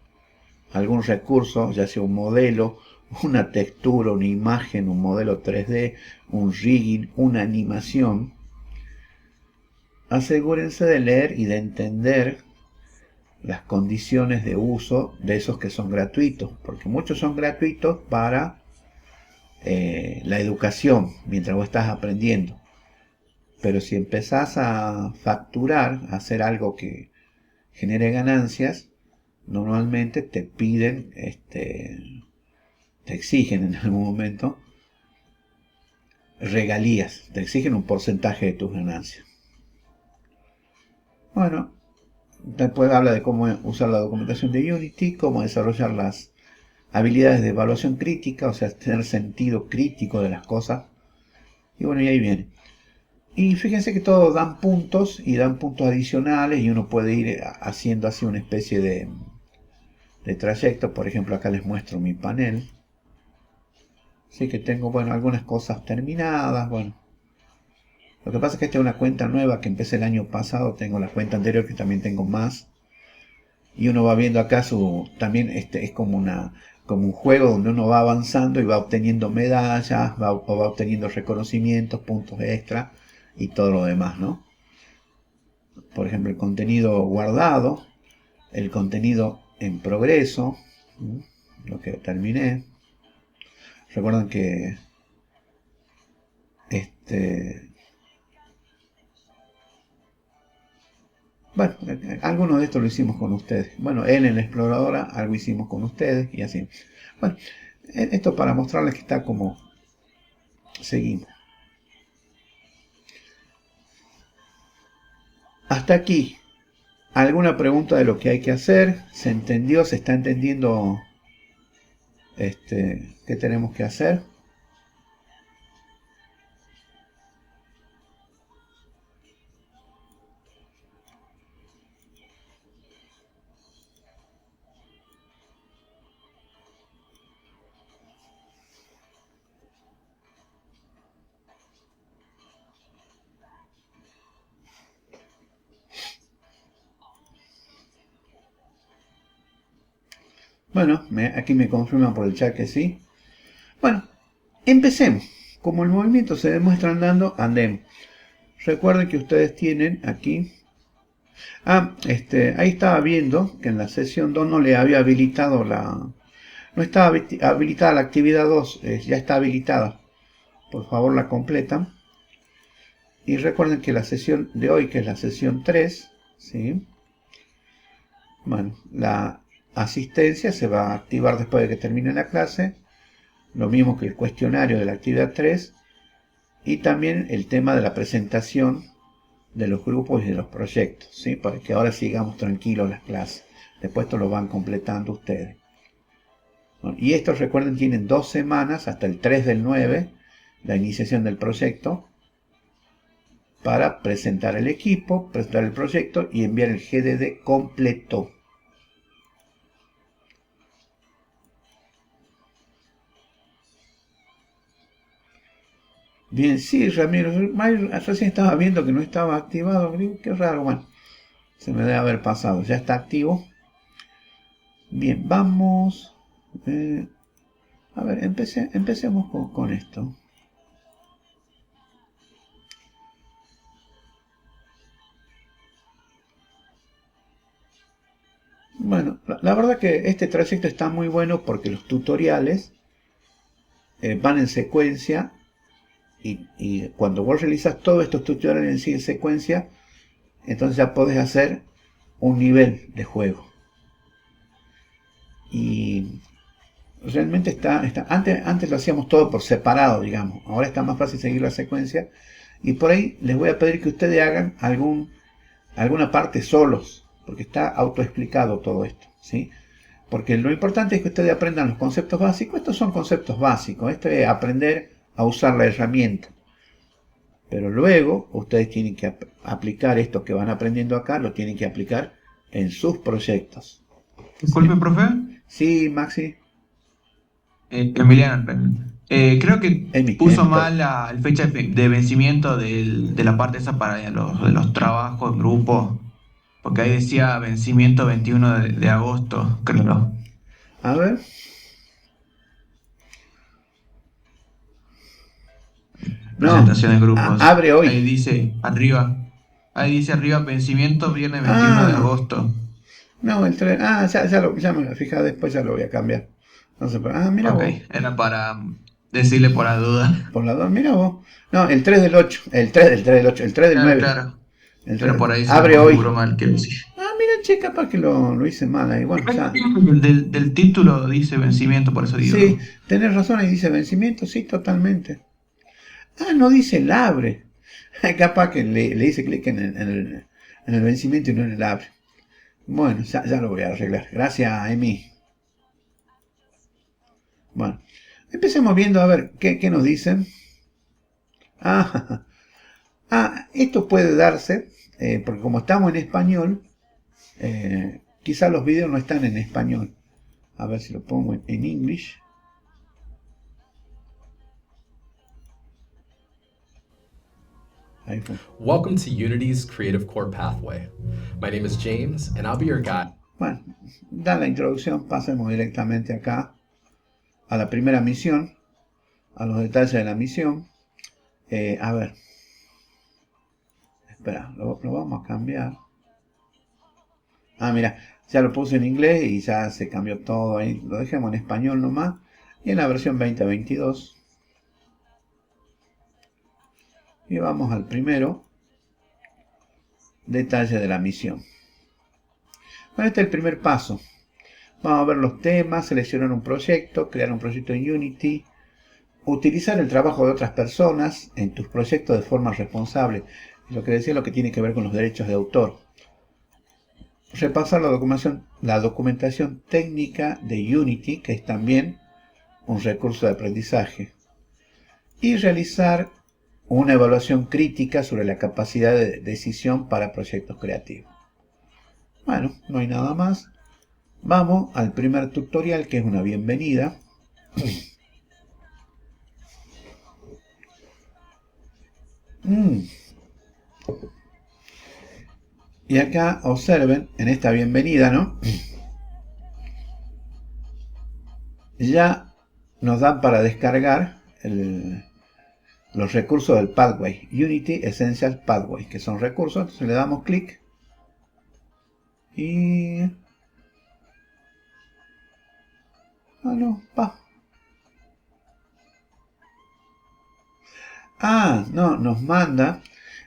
algún recurso, ya sea un modelo, una textura, una imagen, un modelo 3D, un rigging, una animación. Asegúrense de leer y de entender las condiciones de uso de esos que son gratuitos, porque muchos son gratuitos para la educación, mientras vos estás aprendiendo. Pero si empezás a facturar, a hacer algo que genere ganancias, normalmente te piden, te exigen en algún momento regalías, te exigen un porcentaje de tus ganancias. Bueno, después habla de cómo usar la documentación de Unity, cómo desarrollar las habilidades de evaluación crítica, o sea, tener sentido crítico de las cosas. Y bueno, y ahí viene. Y fíjense que todos dan puntos y dan puntos adicionales y uno puede ir haciendo así una especie de trayecto. Por ejemplo, acá les muestro mi panel. Así que tengo, bueno, algunas cosas terminadas, bueno. Lo que pasa es que esta es una cuenta nueva que empecé el año pasado, tengo la cuenta anterior que también tengo más. Y uno va viendo acá también es como un juego donde uno va avanzando y va obteniendo medallas, va obteniendo reconocimientos, puntos extra y todo lo demás, ¿no? Por ejemplo, el contenido guardado, el contenido en progreso, lo que terminé. Recuerden que bueno, algunos de estos lo hicimos con ustedes. Bueno, en la exploradora algo hicimos con ustedes y así. Bueno, esto para mostrarles que está como seguimos. Hasta aquí. ¿Alguna pregunta de lo que hay que hacer? ¿Se entendió? ¿Se está entendiendo qué tenemos que hacer? Bueno, aquí me confirman por el chat que sí. Bueno, empecemos. Como el movimiento se demuestra andando, andemos. Recuerden que ustedes tienen aquí... ahí estaba viendo que en la sesión 2 no le había habilitado no estaba habilitada la actividad 2, ya está habilitada. Por favor la completan. Y recuerden que la sesión de hoy, que es la sesión 3, ¿sí? Bueno, la asistencia se va a activar después de que termine la clase. Lo mismo que el cuestionario de la actividad 3. Y también el tema de la presentación de los grupos y de los proyectos, ¿sí? Para que ahora sigamos tranquilos las clases. Después esto lo van completando ustedes. Bueno, y estos, recuerden, tienen 2 semanas hasta el 3/9, la iniciación del proyecto, para presentar el equipo, presentar el proyecto y enviar el GDD completo. Bien, sí, Ramiro, recién estaba viendo que no estaba activado, qué raro, bueno, se me debe haber pasado, ya está activo. Bien, vamos, a ver, empecemos con esto. Bueno, la verdad que este trayecto está muy bueno porque los tutoriales van en secuencia y cuando vos realizas todos estos tutoriales en secuencia, entonces ya podés hacer un nivel de juego. Y realmente antes lo hacíamos todo por separado, digamos. Ahora está más fácil seguir la secuencia. Y por ahí les voy a pedir que ustedes hagan alguna parte solos, porque está autoexplicado todo esto, ¿sí? Porque lo importante es que ustedes aprendan los conceptos básicos. Estos son conceptos básicos. Esto es aprender a usar la herramienta. Pero luego ustedes tienen que aplicar esto que van aprendiendo acá, lo tienen que aplicar en sus proyectos. Disculpe, profe. Sí, Maxi. Emiliano, creo que puso mal perdón. la fecha de vencimiento de la parte esa para de los trabajos en grupo, porque ahí decía vencimiento 21 de agosto, creo. A ver. Presentación en grupos. Abre hoy. Ahí dice arriba vencimiento viernes 21 de agosto. No, el 3. Ya me voy a fijar después, ya lo voy a cambiar. No sé, mira Ok, vos. era para decirle por la duda. Por la 2, mira vos. No, el 3 del 8. El 3 del 8. El 3 del Claro, 9. claro. El 3 Pero por ahí se me abre hoy. configuró mal, quiero decir. Mira, che, capaz que lo hice mal ahí. Bueno, ya. Del título dice vencimiento, por eso digo. Sí, tenés razón, ahí dice vencimiento, sí, totalmente. Ah, no dice Labre. Capaz que le hice clic en el vencimiento y no en el Labre. Bueno, ya lo voy a arreglar. Gracias, Emi. Bueno, empecemos viendo a ver qué nos dicen. Ah, esto puede darse, porque como estamos en español, quizás los videos no están en español. A ver si lo pongo en English. Ahí fue. Welcome to Unity's Creative Core Pathway. My name is James, and I'll be your guide. Bueno, da la introducción, pasemos directamente acá a la primera misión, a los detalles de la misión. A ver, espera, lo vamos a cambiar. Ah, mira, ya lo puse en inglés y ya se cambió todo ahí. Lo dejemos en español nomás. Y en la versión 2022. Y vamos al primero. Detalle de la misión. Bueno, este es el primer paso. Vamos a ver los temas, seleccionar un proyecto, crear un proyecto en Unity, utilizar el trabajo de otras personas en tus proyectos de forma responsable. Lo que decía, lo que tiene que ver con los derechos de autor. Repasar la documentación técnica de Unity, que es también un recurso de aprendizaje. Y realizar una evaluación crítica sobre la capacidad de decisión para proyectos creativos. Bueno, no hay nada más. Vamos al primer tutorial, que es una bienvenida. Y acá observen, en esta bienvenida, ¿no? Ya nos dan para descargar los recursos del Pathway, Unity Essential Pathway, que son recursos. Entonces le damos clic y... Ah, no, no, nos manda,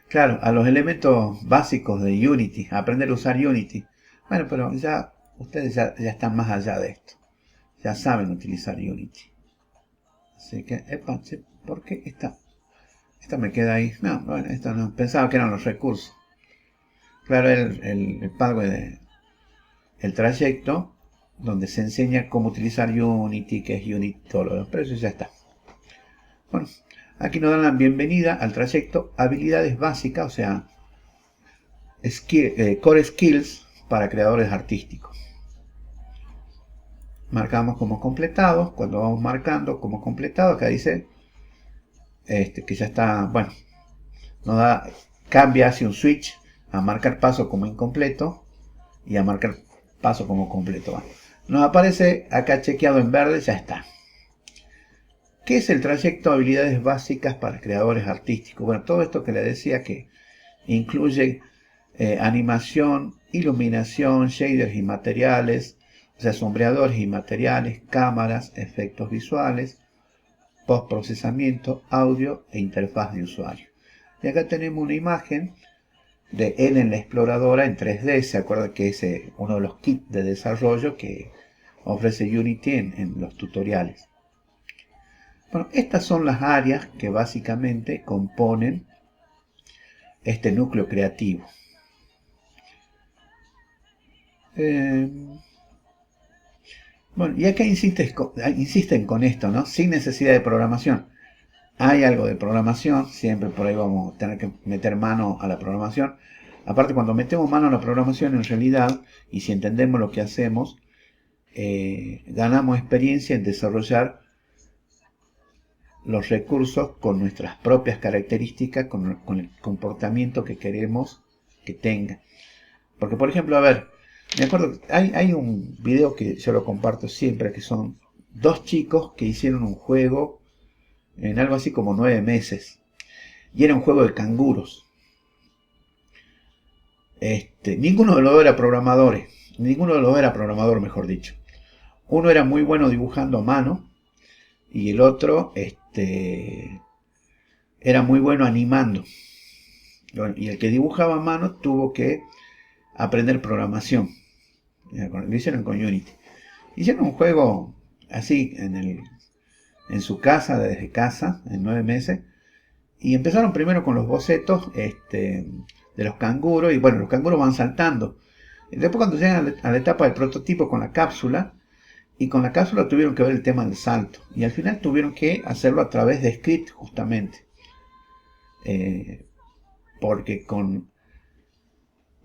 claro, a los elementos básicos de Unity, a aprender a usar Unity. Bueno, pero ya ustedes ya están más allá de esto. Ya saben utilizar Unity. Así que, epa, ¿por qué esta me queda ahí? No, bueno, esta no, pensaba que eran los recursos. Claro, el pathway el trayecto, donde se enseña cómo utilizar Unity, qué es Unity, todo lo demás, pero eso ya está. Bueno, aquí nos dan la bienvenida al trayecto habilidades básicas, o sea, core skills para creadores artísticos. Marcamos como completados. Cuando vamos marcando como completado, acá dice que ya está, bueno, nos da, cambia hacia un switch a marcar paso como incompleto y a marcar paso como completo. Bueno, nos aparece acá chequeado en verde, ya está. ¿Qué es el trayecto habilidades básicas para creadores artísticos? Bueno, todo esto que le decía, que incluye animación, iluminación, shaders y materiales, o sea, sombreadores y materiales, cámaras, efectos visuales, postprocesamiento, audio e interfaz de usuario. Y acá tenemos una imagen de él en la exploradora en 3D. Se acuerda que es uno de los kits de desarrollo que ofrece Unity en los tutoriales. Bueno, estas son las áreas que básicamente componen este núcleo creativo. Bueno, y acá insisten con esto, ¿no? Sin necesidad de programación. Hay algo de programación, siempre por ahí vamos a tener que meter mano a la programación. Aparte, cuando metemos mano a la programación, en realidad, y si entendemos lo que hacemos, ganamos experiencia en desarrollar los recursos con nuestras propias características, con el comportamiento que queremos que tenga. Porque, por ejemplo, a ver, me acuerdo, hay un video que yo lo comparto siempre, que son dos chicos que hicieron un juego en algo así como 9 meses. Y era un juego de canguros. Ninguno de los dos era programadores. Ninguno de los dos era programador, mejor dicho. Uno era muy bueno dibujando a mano. Y el otro era muy bueno animando. Y el que dibujaba a mano tuvo que aprender programación. Lo hicieron con Unity. Hicieron un juego así en su casa, desde casa, en 9 meses. Y empezaron primero con los bocetos de los canguros, y bueno, los canguros van saltando. Y después cuando llegan a la etapa del prototipo con la cápsula, y con la cápsula tuvieron que ver el tema del salto. Y al final tuvieron que hacerlo a través de script, justamente. Porque con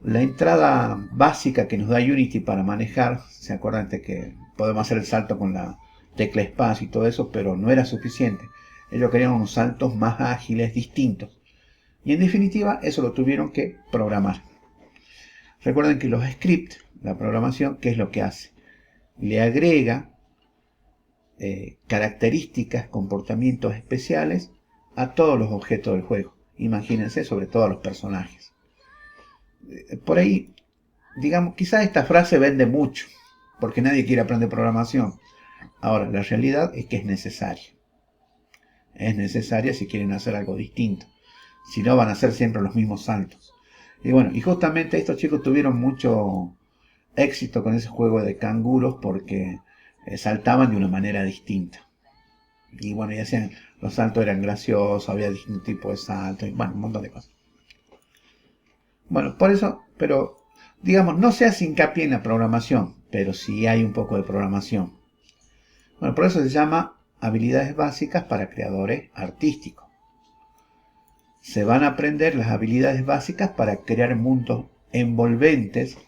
la entrada básica que nos da Unity para manejar, se acuerdan de que podemos hacer el salto con la tecla espacio y todo eso, pero no era suficiente. Ellos querían unos saltos más ágiles, distintos. Y en definitiva, eso lo tuvieron que programar. Recuerden que los scripts, la programación, ¿qué es lo que hace? Le agrega características, comportamientos especiales a todos los objetos del juego. Imagínense, sobre todo a los personajes. Por ahí, digamos, quizás esta frase vende mucho, porque nadie quiere aprender programación. Ahora, la realidad es que es necesaria. Es necesaria si quieren hacer algo distinto. Si no, van a hacer siempre los mismos saltos. Y bueno, y justamente estos chicos tuvieron mucho éxito con ese juego de canguros porque saltaban de una manera distinta. Y bueno, y hacían, los saltos eran graciosos, había distintos tipos de saltos, y bueno, un montón de cosas. Bueno, por eso, pero digamos, no se hace hincapié en la programación, pero sí hay un poco de programación. Bueno, por eso se llama habilidades básicas para creadores artísticos. Se van a aprender las habilidades básicas para crear mundos envolventes,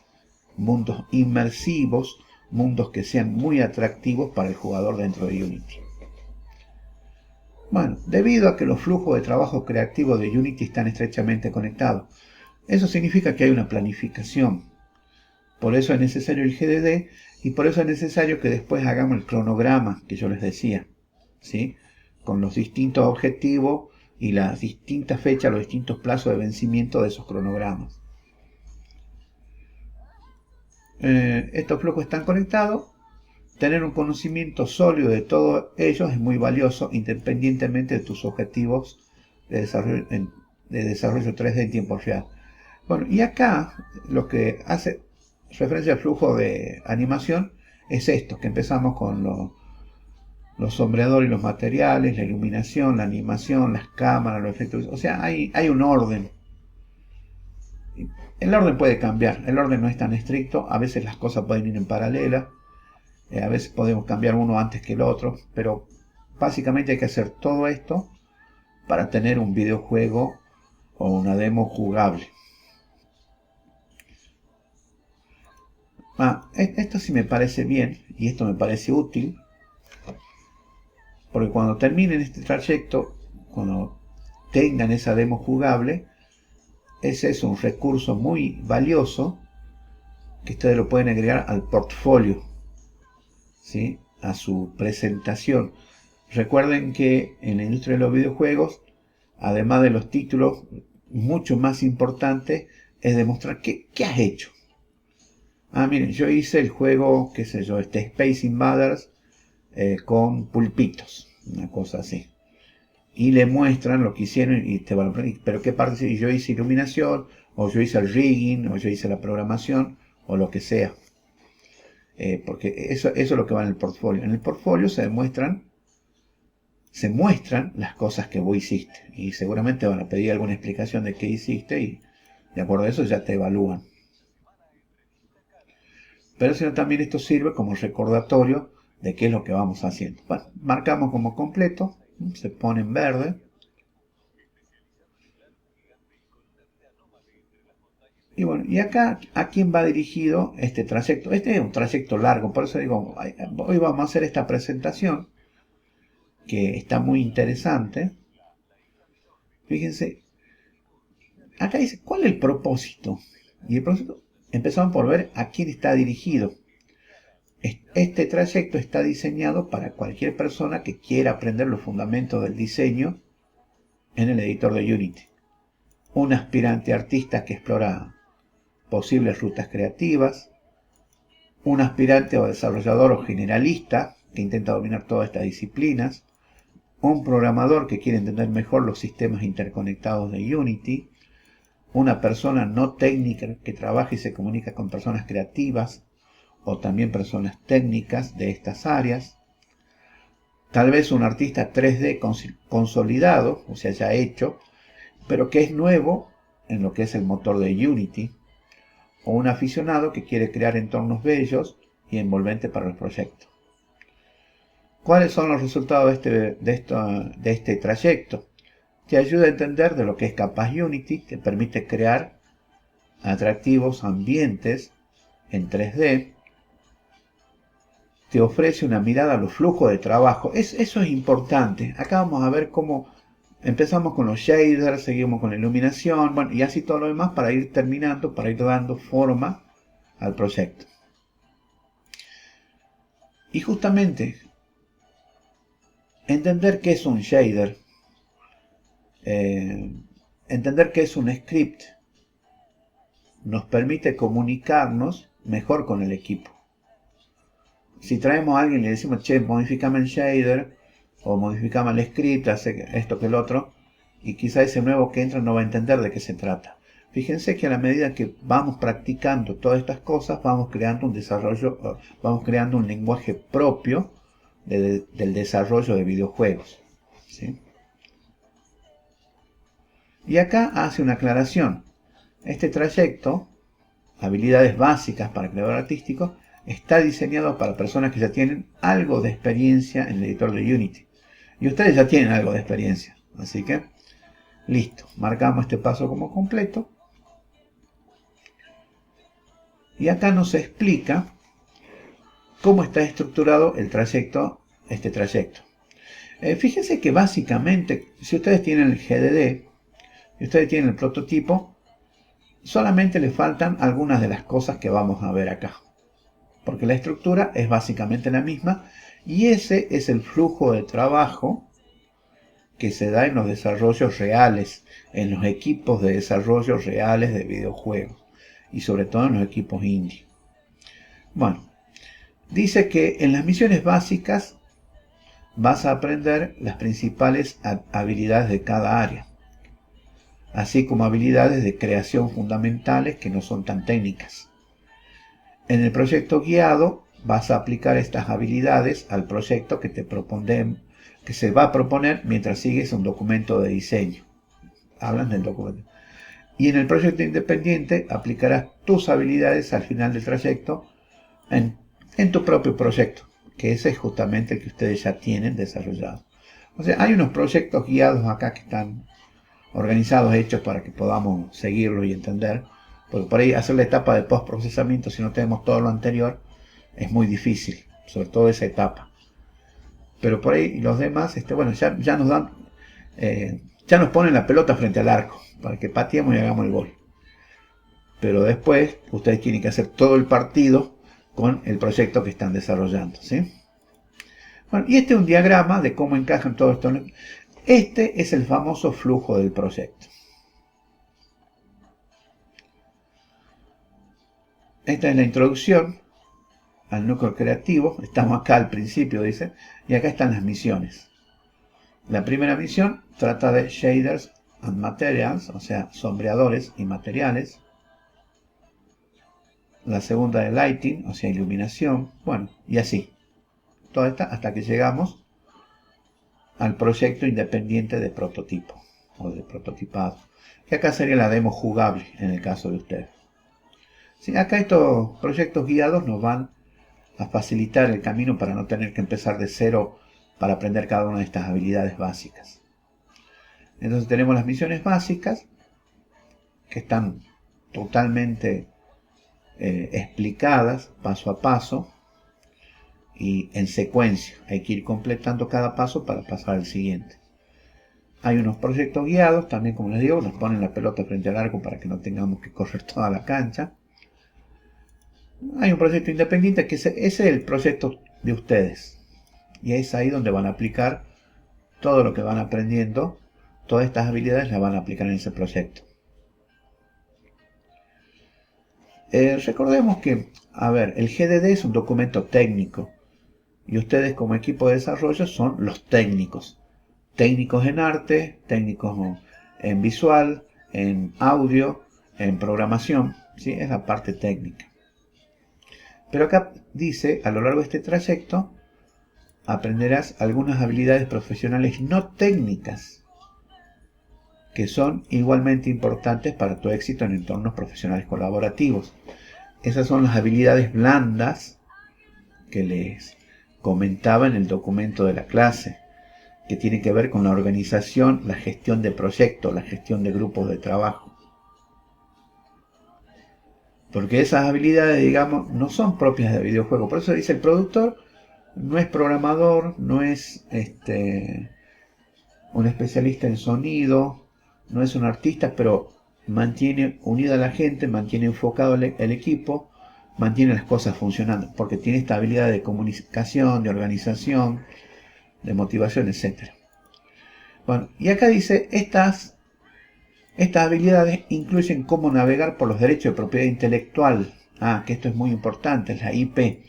mundos inmersivos, mundos que sean muy atractivos para el jugador dentro de Unity. Bueno, debido a que los flujos de trabajo creativo de Unity están estrechamente conectados, eso significa que hay una planificación. Por eso es necesario el GDD y por eso es necesario que después hagamos el cronograma que yo les decía, ¿sí? Con los distintos objetivos y las distintas fechas, los distintos plazos de vencimiento de esos cronogramas. Estos flujos están conectados. Tener un conocimiento sólido de todos ellos es muy valioso, independientemente de tus objetivos de desarrollo 3D en tiempo real. Bueno, y acá lo que hace referencia al flujo de animación es esto, que empezamos con los sombreadores y los materiales, la iluminación, la animación, las cámaras, los efectos. O sea, hay un orden. El orden puede cambiar, el orden no es tan estricto, a veces las cosas pueden ir en paralela, a veces podemos cambiar uno antes que el otro, pero básicamente hay que hacer todo esto para tener un videojuego o una demo jugable. Esto sí me parece bien y esto me parece útil, porque cuando terminen este trayecto, cuando tengan esa demo jugable, ese es un recurso muy valioso que ustedes lo pueden agregar al portfolio, ¿sí? A su presentación. Recuerden que en la industria de los videojuegos, además de los títulos, mucho más importante es demostrar qué has hecho. Miren, yo hice el juego, qué sé yo, Space Invaders con pulpitos, una cosa así. Y le muestran lo que hicieron y te van a preguntar, pero qué parte, si yo hice iluminación, o yo hice el rigging, o yo hice la programación, o lo que sea. Porque eso es lo que va en el portfolio. En el portfolio se muestran las cosas que vos hiciste. Y seguramente van a pedir alguna explicación de qué hiciste y de acuerdo a eso ya te evalúan. Pero sino también esto sirve como recordatorio de qué es lo que vamos haciendo. Bueno, marcamos como completo, se pone en verde. Y bueno, y acá, ¿a quién va dirigido este trayecto? Este es un trayecto largo, por eso digo, hoy vamos a hacer esta presentación, que está muy interesante. Fíjense, acá dice, ¿cuál es el propósito? Y el propósito, empezamos por ver a quién está dirigido. Este trayecto está diseñado para cualquier persona que quiera aprender los fundamentos del diseño en el editor de Unity. Un aspirante artista que explora posibles rutas creativas, un aspirante o desarrollador o generalista que intenta dominar todas estas disciplinas, un programador que quiere entender mejor los sistemas interconectados de Unity, una persona no técnica que trabaja y se comunica con personas creativas o también personas técnicas de estas áreas, Tal vez un artista 3D consolidado, o sea, ya hecho, pero que es nuevo en lo que es el motor de Unity, o un aficionado que quiere crear entornos bellos y envolventes para el proyecto. ¿Cuáles son los resultados de este trayecto? Te ayuda a entender de lo que es capaz Unity, te permite crear atractivos ambientes en 3D, te ofrece una mirada a los flujos de trabajo. Eso es importante. Acá vamos a ver cómo empezamos con los shaders, seguimos con la iluminación, bueno, y así todo lo demás para ir terminando, para ir dando forma al proyecto. Y justamente, entender qué es un shader, entender qué es un script, nos permite comunicarnos mejor con el equipo. Si traemos a alguien y le decimos, che, modificame el shader, o modificame el script, hace esto que el otro, y quizá ese nuevo que entra no va a entender de qué se trata. Fíjense que a la medida que vamos practicando todas estas cosas, vamos creando un desarrollo, vamos creando un lenguaje propio del desarrollo de videojuegos, ¿sí? Y acá hace una aclaración. Este trayecto, habilidades básicas para creador artístico, está diseñado para personas que ya tienen algo de experiencia en el editor de Unity. Y ustedes ya tienen algo de experiencia. Así que, listo. Marcamos este paso como completo. Y acá nos explica cómo está estructurado el trayecto, este trayecto. Fíjense que básicamente, si ustedes tienen el GDD, y ustedes tienen el prototipo, solamente le faltan algunas de las cosas que vamos a ver acá. Porque la estructura es básicamente la misma y ese es el flujo de trabajo que se da en los desarrollos reales, en los equipos de desarrollo reales de videojuegos y sobre todo en los equipos indie. Bueno, dice que en las misiones básicas vas a aprender las principales habilidades de cada área, así como habilidades de creación fundamentales que no son tan técnicas. En el proyecto guiado vas a aplicar estas habilidades al proyecto que se va a proponer mientras sigues un documento de diseño. Hablan del documento. Y en el proyecto independiente aplicarás tus habilidades al final del trayecto en tu propio proyecto, que ese es justamente el que ustedes ya tienen desarrollado. O sea, hay unos proyectos guiados acá que están organizados, hechos para que podamos seguirlo y entender. Porque por ahí hacer la etapa de postprocesamiento, si no tenemos todo lo anterior, es muy difícil, sobre todo esa etapa. Pero por ahí los demás, bueno, ya nos dan, ya nos ponen la pelota frente al arco, para que pateemos y hagamos el gol. Pero después, ustedes tienen que hacer todo el partido con el proyecto que están desarrollando, ¿sí? Bueno, y este es un diagrama de cómo encajan todo esto. Este es el famoso flujo del proyecto. Esta es la introducción al núcleo creativo. Estamos acá al principio, dice, y acá están las misiones. La primera misión trata de shaders and materials, o sea, sombreadores y materiales. La segunda de lighting, o sea, iluminación. Bueno, y así. Toda esta hasta que llegamos al proyecto independiente de prototipo o de prototipado. Que acá sería la demo jugable en el caso de ustedes. Sí, acá estos proyectos guiados nos van a facilitar el camino para no tener que empezar de cero para aprender cada una de estas habilidades básicas. Entonces tenemos las misiones básicas que están totalmente explicadas paso a paso y en secuencia. Hay que ir completando cada paso para pasar al siguiente. Hay unos proyectos guiados, también como les digo, nos ponen la pelota frente al arco para que no tengamos que correr toda la cancha. Hay un proyecto independiente que ese es el proyecto de ustedes. Y es ahí donde van a aplicar todo lo que van aprendiendo. Todas estas habilidades las van a aplicar en ese proyecto. Recordemos que, el GDD es un documento técnico. Y ustedes como equipo de desarrollo son los técnicos. Técnicos en arte, técnicos en visual, en audio, en programación. ¿Sí? Es la parte técnica. Pero acá dice, a lo largo de este trayecto, aprenderás algunas habilidades profesionales no técnicas que son igualmente importantes para tu éxito en entornos profesionales colaborativos. Esas son las habilidades blandas que les comentaba en el documento de la clase, que tiene que ver con la organización, la gestión de proyectos, la gestión de grupos de trabajo. Porque esas habilidades, digamos, no son propias de videojuegos. Por eso dice, el productor no es programador, no es un especialista en sonido, no es un artista, pero mantiene unida a la gente, mantiene enfocado el equipo, mantiene las cosas funcionando, porque tiene esta habilidad de comunicación, de organización, de motivación, etc. Bueno, y acá dice, estas habilidades incluyen cómo navegar por los derechos de propiedad intelectual. Que esto es muy importante, es la IP,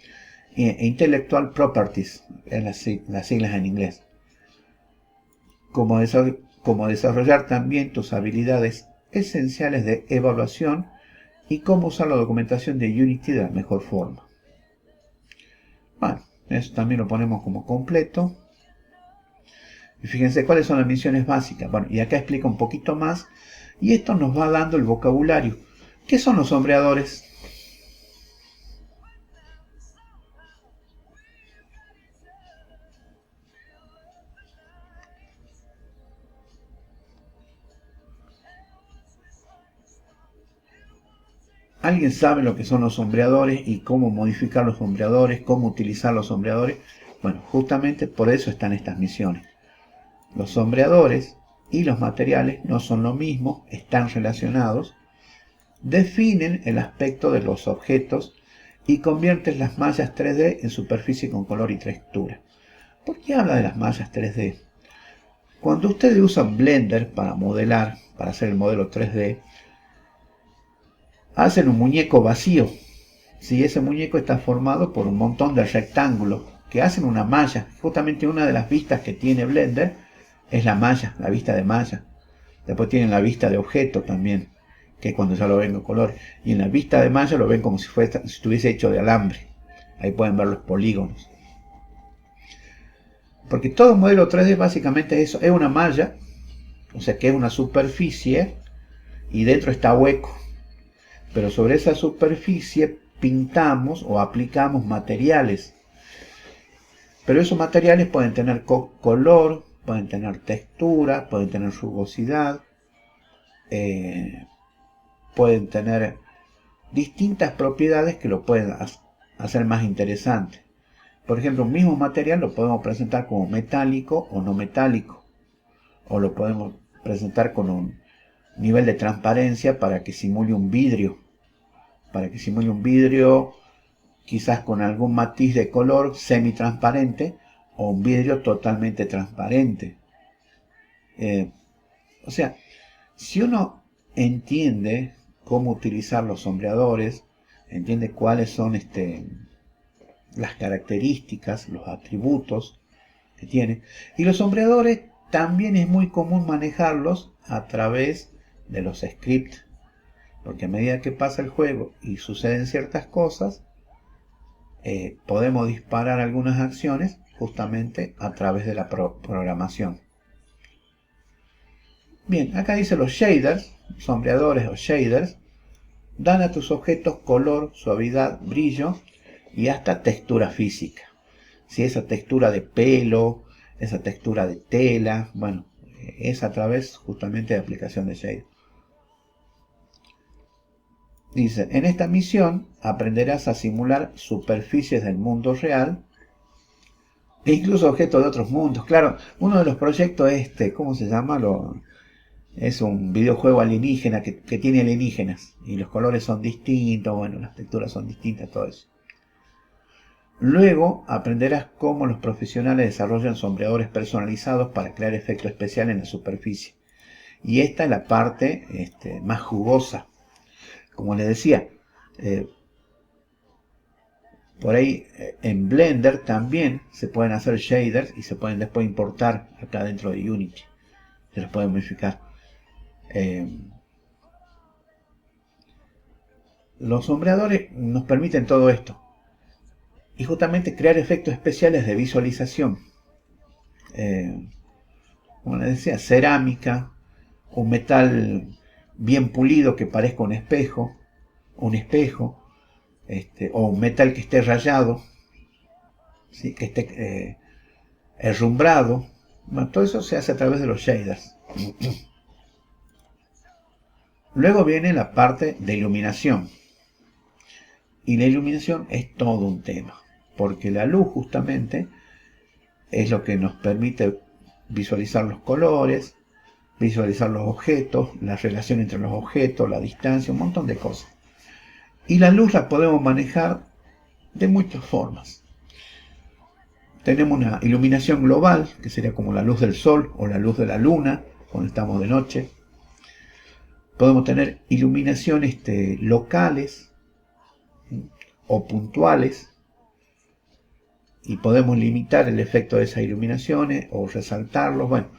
Intellectual Properties, es las siglas en inglés. Como desarrollar también tus habilidades esenciales de evaluación y cómo usar la documentación de Unity de la mejor forma. Bueno, eso también lo ponemos como completo. Y fíjense cuáles son las misiones básicas. Bueno, y acá explica un poquito más. Y esto nos va dando el vocabulario. ¿Qué son los sombreadores? ¿Alguien sabe lo que son los sombreadores y cómo modificar los sombreadores, cómo utilizar los sombreadores? Bueno, justamente por eso están estas misiones. Los sombreadores y los materiales no son lo mismo, están relacionados, definen el aspecto de los objetos y convierten las mallas 3D en superficie con color y textura. ¿Por qué habla de las mallas 3D? Cuando ustedes usan Blender para modelar, para hacer el modelo 3D, hacen un muñeco vacío. Si ese muñeco está formado por un montón de rectángulos que hacen una malla. Justamente una de las vistas que tiene Blender es la malla, la vista de malla. Después tienen la vista de objeto también, que es cuando ya lo ven en color. Y en la vista de malla lo ven como si estuviese hecho de alambre. Ahí pueden ver los polígonos. Porque todo modelo 3D básicamente es eso, es una malla, o sea que es una superficie y dentro está hueco. Pero sobre esa superficie pintamos o aplicamos materiales. Pero esos materiales pueden tener color, pueden tener textura, pueden tener rugosidad, pueden tener distintas propiedades que lo pueden hacer más interesante. Por ejemplo, un mismo material lo podemos presentar como metálico o no metálico. O lo podemos presentar con un nivel de transparencia para que simule un vidrio. Quizás con algún matiz de color semi-transparente o un vidrio totalmente transparente. O sea, si uno entiende cómo utilizar los sombreadores, entiende cuáles son las características, los atributos que tiene. Y los sombreadores también es muy común manejarlos a través de los scripts, porque a medida que pasa el juego y suceden ciertas cosas, podemos disparar algunas acciones justamente a través de la programación. Bien, acá dice los shaders, sombreadores o shaders, dan a tus objetos color, suavidad, brillo y hasta textura física. Si esa textura de pelo, esa textura de tela, bueno, es a través justamente de aplicación de shader. Dice, en esta misión aprenderás a simular superficies del mundo real e incluso objetos de otros mundos. Claro, uno de los proyectos ¿cómo se llama? Es un videojuego alienígena que tiene alienígenas y los colores son distintos, bueno, las texturas son distintas, todo eso. Luego aprenderás cómo los profesionales desarrollan sombreadores personalizados para crear efectos especiales en la superficie. Y esta es la parte más jugosa. Como les decía, por ahí en Blender también se pueden hacer shaders y se pueden después importar acá dentro de Unity. Se los pueden modificar. Los sombreadores nos permiten todo esto. y justamente crear efectos especiales de visualización. Como les decía, cerámica, un metal bien pulido que parezca un espejo, o un metal que esté rayado, ¿sí? Que esté herrumbrado. Bueno, todo eso se hace a través de los shaders. Luego viene la parte de iluminación. Y la iluminación es todo un tema, porque la luz justamente es lo que nos permite visualizar los colores, visualizar los objetos, la relación entre los objetos, la distancia, un montón de cosas. Y la luz la podemos manejar de muchas formas. Tenemos una iluminación global, que sería como la luz del sol o la luz de la luna, cuando estamos de noche. Podemos tener iluminaciones locales o puntuales, y podemos limitar el efecto de esas iluminaciones o resaltarlos. Bueno,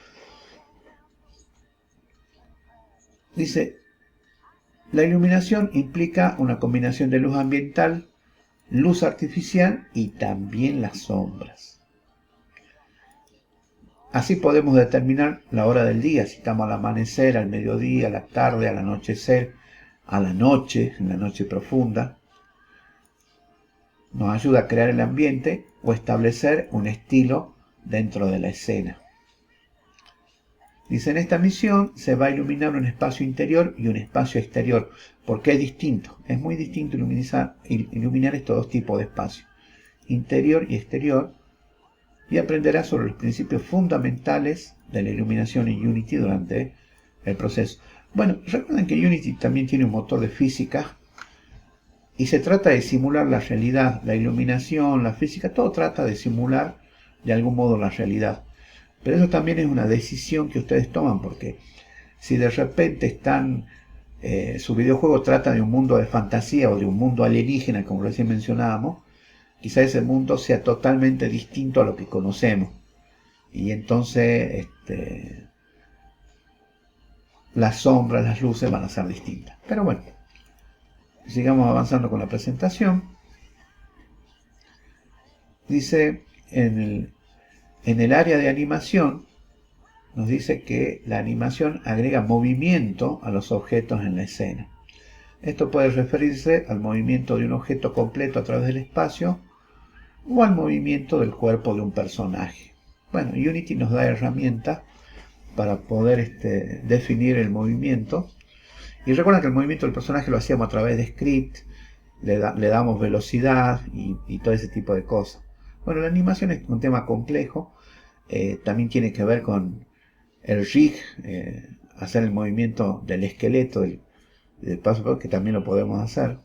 dice, la iluminación implica una combinación de luz ambiental, luz artificial y también las sombras. Así podemos determinar la hora del día, si estamos al amanecer, al mediodía, a la tarde, al anochecer, a la noche, en la noche profunda. Nos ayuda a crear el ambiente o establecer un estilo dentro de la escena. Dice, en esta misión se va a iluminar un espacio interior y un espacio exterior, porque es distinto, es muy distinto iluminar estos dos tipos de espacios, interior y exterior, y aprenderá sobre los principios fundamentales de la iluminación en Unity durante el proceso. Bueno, recuerden que Unity también tiene un motor de física, y se trata de simular la realidad, la iluminación, la física, todo trata de simular de algún modo la realidad. Pero eso también es una decisión que ustedes toman, porque si de repente su videojuego trata de un mundo de fantasía o de un mundo alienígena, como recién mencionábamos, quizá ese mundo sea totalmente distinto a lo que conocemos. Y entonces las sombras, las luces van a ser distintas. Pero bueno, sigamos avanzando con la presentación. Dice, en el área de animación, nos dice que la animación agrega movimiento a los objetos en la escena. Esto puede referirse al movimiento de un objeto completo a través del espacio o al movimiento del cuerpo de un personaje. Bueno, Unity nos da herramientas para poder definir el movimiento. Y recuerden que el movimiento del personaje lo hacíamos a través de script, le damos velocidad y todo ese tipo de cosas. Bueno, la animación es un tema complejo, también tiene que ver con el rig, hacer el movimiento del esqueleto, del paso, que también lo podemos hacer.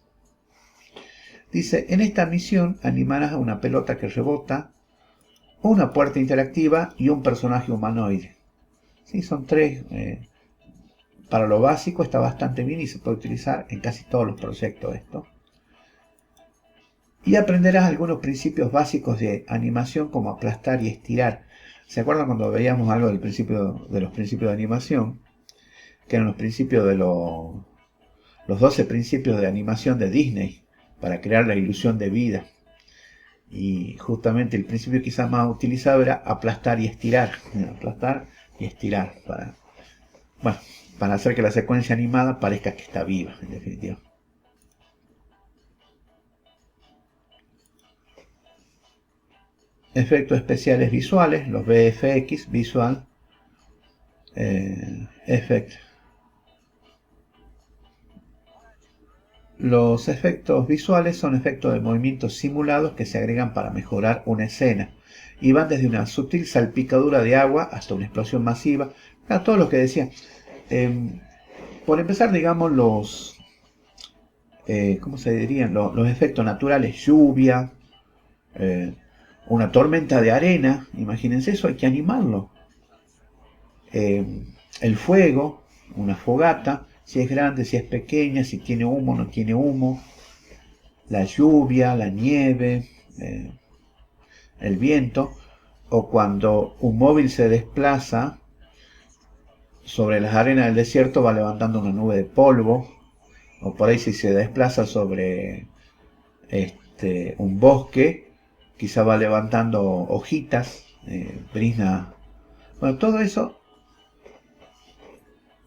Dice, en esta misión animarás a una pelota que rebota, una puerta interactiva y un personaje humanoide. Sí, son tres. Para lo básico está bastante bien y se puede utilizar en casi todos los proyectos esto. Y aprenderás algunos principios básicos de animación, como aplastar y estirar. ¿Se acuerdan cuando veíamos algo de los principios de animación? Que eran los principios de los 12 principios de animación de Disney para crear la ilusión de vida. Y justamente el principio quizás más utilizado era aplastar y estirar. Aplastar y estirar para hacer que la secuencia animada parezca que está viva, en definitiva. Efectos especiales visuales, los VFX, Visual Effect. Los efectos visuales son efectos de movimientos simulados que se agregan para mejorar una escena y van desde una sutil salpicadura de agua hasta una explosión masiva. Todo lo que decía. Por empezar, digamos, ¿cómo se dirían? Los efectos naturales, lluvia, una tormenta de arena, imagínense eso, hay que animarlo. El fuego, una fogata, si es grande, si es pequeña, si tiene humo, no tiene humo, la lluvia, la nieve, el viento, o cuando un móvil se desplaza sobre las arenas del desierto, va levantando una nube de polvo, o por ahí si se desplaza sobre un bosque, quizá va levantando hojitas, brizna. Bueno, todo eso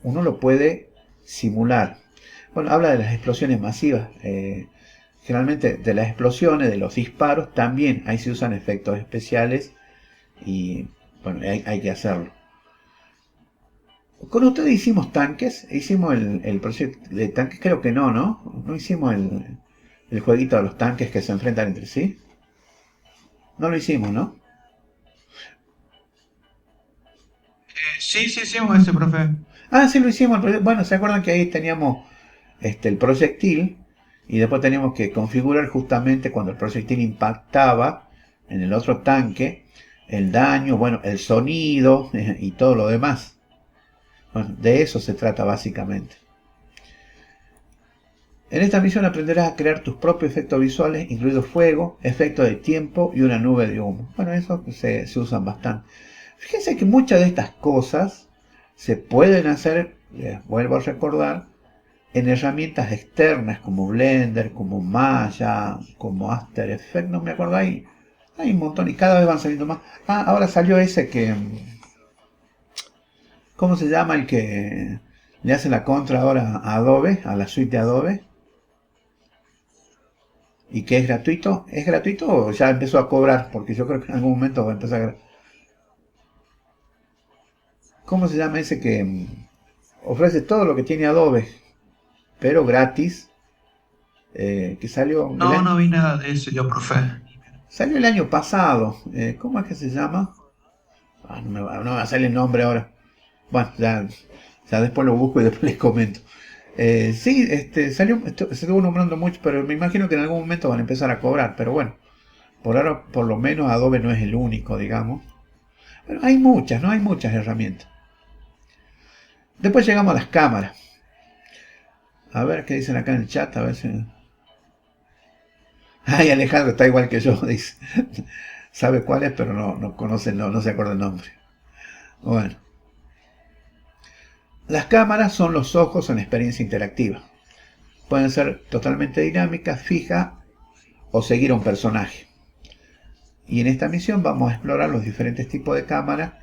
uno lo puede simular. Bueno, habla de las explosiones masivas. Generalmente de las explosiones, de los disparos, también ahí se usan efectos especiales y bueno, hay que hacerlo. Con ustedes hicimos tanques, hicimos el proyecto de tanques, creo que no, ¿no? No hicimos el jueguito de los tanques que se enfrentan entre sí. No lo hicimos, ¿no? Sí, sí, hicimos ese, profe. Ah, sí lo hicimos. Bueno, ¿se acuerdan que ahí teníamos el proyectil? Y después teníamos que configurar justamente cuando el proyectil impactaba en el otro tanque, el daño, bueno, el sonido y todo lo demás. Bueno, de eso se trata básicamente. En esta misión aprenderás a crear tus propios efectos visuales, incluidos fuego, efectos de tiempo y una nube de humo. Bueno, eso se usan bastante. Fíjense que muchas de estas cosas se pueden hacer, les vuelvo a recordar, en herramientas externas como Blender, como Maya, como After Effects, no me acuerdo, hay un montón y cada vez van saliendo más. Ah, ahora salió ese que, ¿cómo se llama? El que le hace la contra ahora a Adobe, a la suite de Adobe, y que es gratuito. ¿Es gratuito o ya empezó a cobrar? Porque yo creo que en algún momento va a empezar a... ¿Cómo se llama ese que ofrece todo lo que tiene Adobe, pero gratis? Que salió No, no vi nada de eso yo, profe. salió el año pasado. ¿Cómo es que se llama? No me va a salir el nombre ahora. Bueno, ya después lo busco y después les comento. Sí, salió, se estuvo nombrando mucho, pero me imagino que en algún momento van a empezar a cobrar. Pero bueno, por ahora, por lo menos Adobe no es el único, digamos. Pero hay muchas, ¿no? Hay muchas herramientas. Después llegamos a las cámaras. A ver qué dicen acá en el chat, a ver si... Ay, Alejandro está igual que yo, dice. Sabe cuál es, pero no conoce, no se acuerda el nombre. Bueno. Las cámaras son los ojos en la experiencia interactiva. Pueden ser totalmente dinámicas, fijas o seguir a un personaje. Y en esta misión vamos a explorar los diferentes tipos de cámaras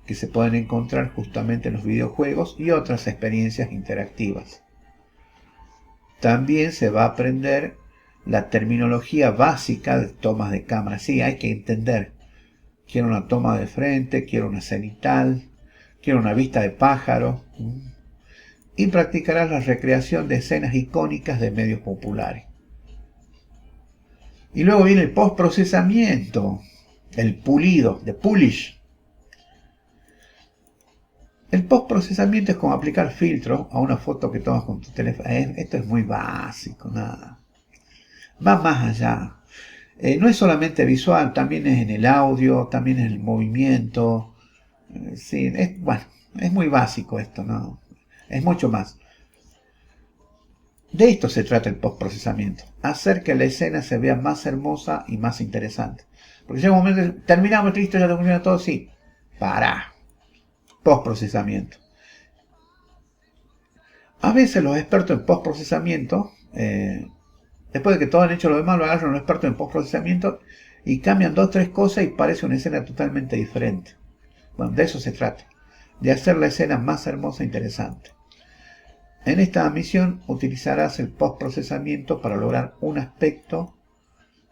que se pueden encontrar justamente en los videojuegos y otras experiencias interactivas. También se va a aprender la terminología básica de tomas de cámara. Sí, hay que entender. Quiero una toma de frente, quiero una cenital, quiero una vista de pájaro. Y practicarás la recreación de escenas icónicas de medios populares. Y luego viene el postprocesamiento, el pulido, de polish. El postprocesamiento es como aplicar filtro a una foto que tomas con tu teléfono. Esto es muy básico, nada. Va más allá. No es solamente visual, también es en el audio, también en el movimiento. Sí, bueno, es muy básico esto, ¿no? Es mucho más. De esto se trata el postprocesamiento. Hacer que la escena se vea más hermosa y más interesante. Porque llega un momento, terminamos, listo, ya terminó todo, sí. Pará. Postprocesamiento. A veces los expertos en postprocesamiento, después de que todos han hecho lo demás, lo agarran los expertos en postprocesamiento y cambian 2 o 3 cosas y parece una escena totalmente diferente. Bueno, de eso se trata. De hacer la escena más hermosa e interesante. En esta misión utilizarás el postprocesamiento para lograr un aspecto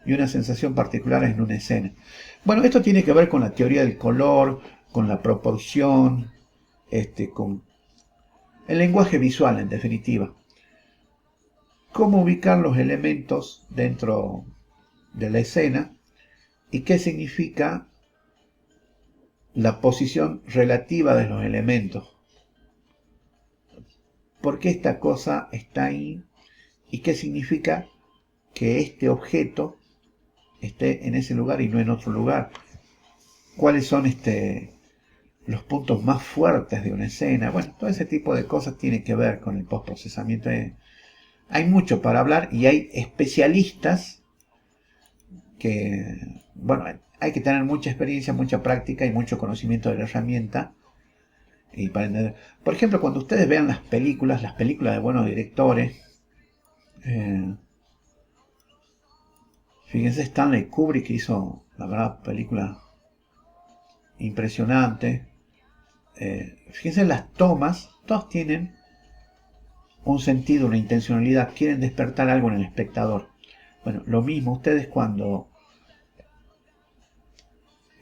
y una sensación particular en una escena. Bueno, esto tiene que ver con la teoría del color, con la proporción, con el lenguaje visual en definitiva. Cómo ubicar los elementos dentro de la escena y qué significa la posición relativa de los elementos. ¿Por qué esta cosa está ahí? ¿Y qué significa que este objeto esté en ese lugar y no en otro lugar? ¿Cuáles son los puntos más fuertes de una escena? Bueno, todo ese tipo de cosas tiene que ver con el postprocesamiento. Hay mucho para hablar y hay especialistas que, bueno, hay que tener mucha experiencia, mucha práctica y mucho conocimiento de la herramienta. Y para entender. Por ejemplo, cuando ustedes vean las películas de buenos directores, fíjense, Stanley Kubrick hizo La verdad, película impresionante. Fíjense, las tomas, todas tienen un sentido, una intencionalidad, quieren despertar algo en el espectador. Bueno, lo mismo ustedes cuando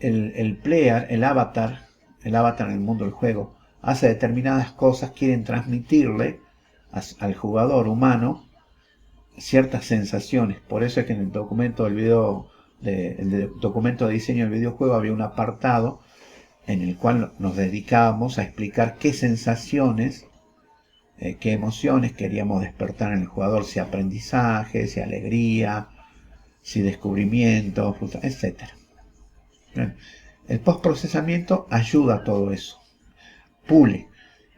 el player, el avatar en el mundo del juego, hace determinadas cosas, quieren transmitirle al jugador humano ciertas sensaciones. Por eso es que en el documento del video, el documento de diseño del videojuego, había un apartado en el cual nos dedicábamos a explicar qué sensaciones, qué emociones queríamos despertar en el jugador, si aprendizaje, si alegría, si descubrimiento, etc. El postprocesamiento ayuda a todo eso, pule,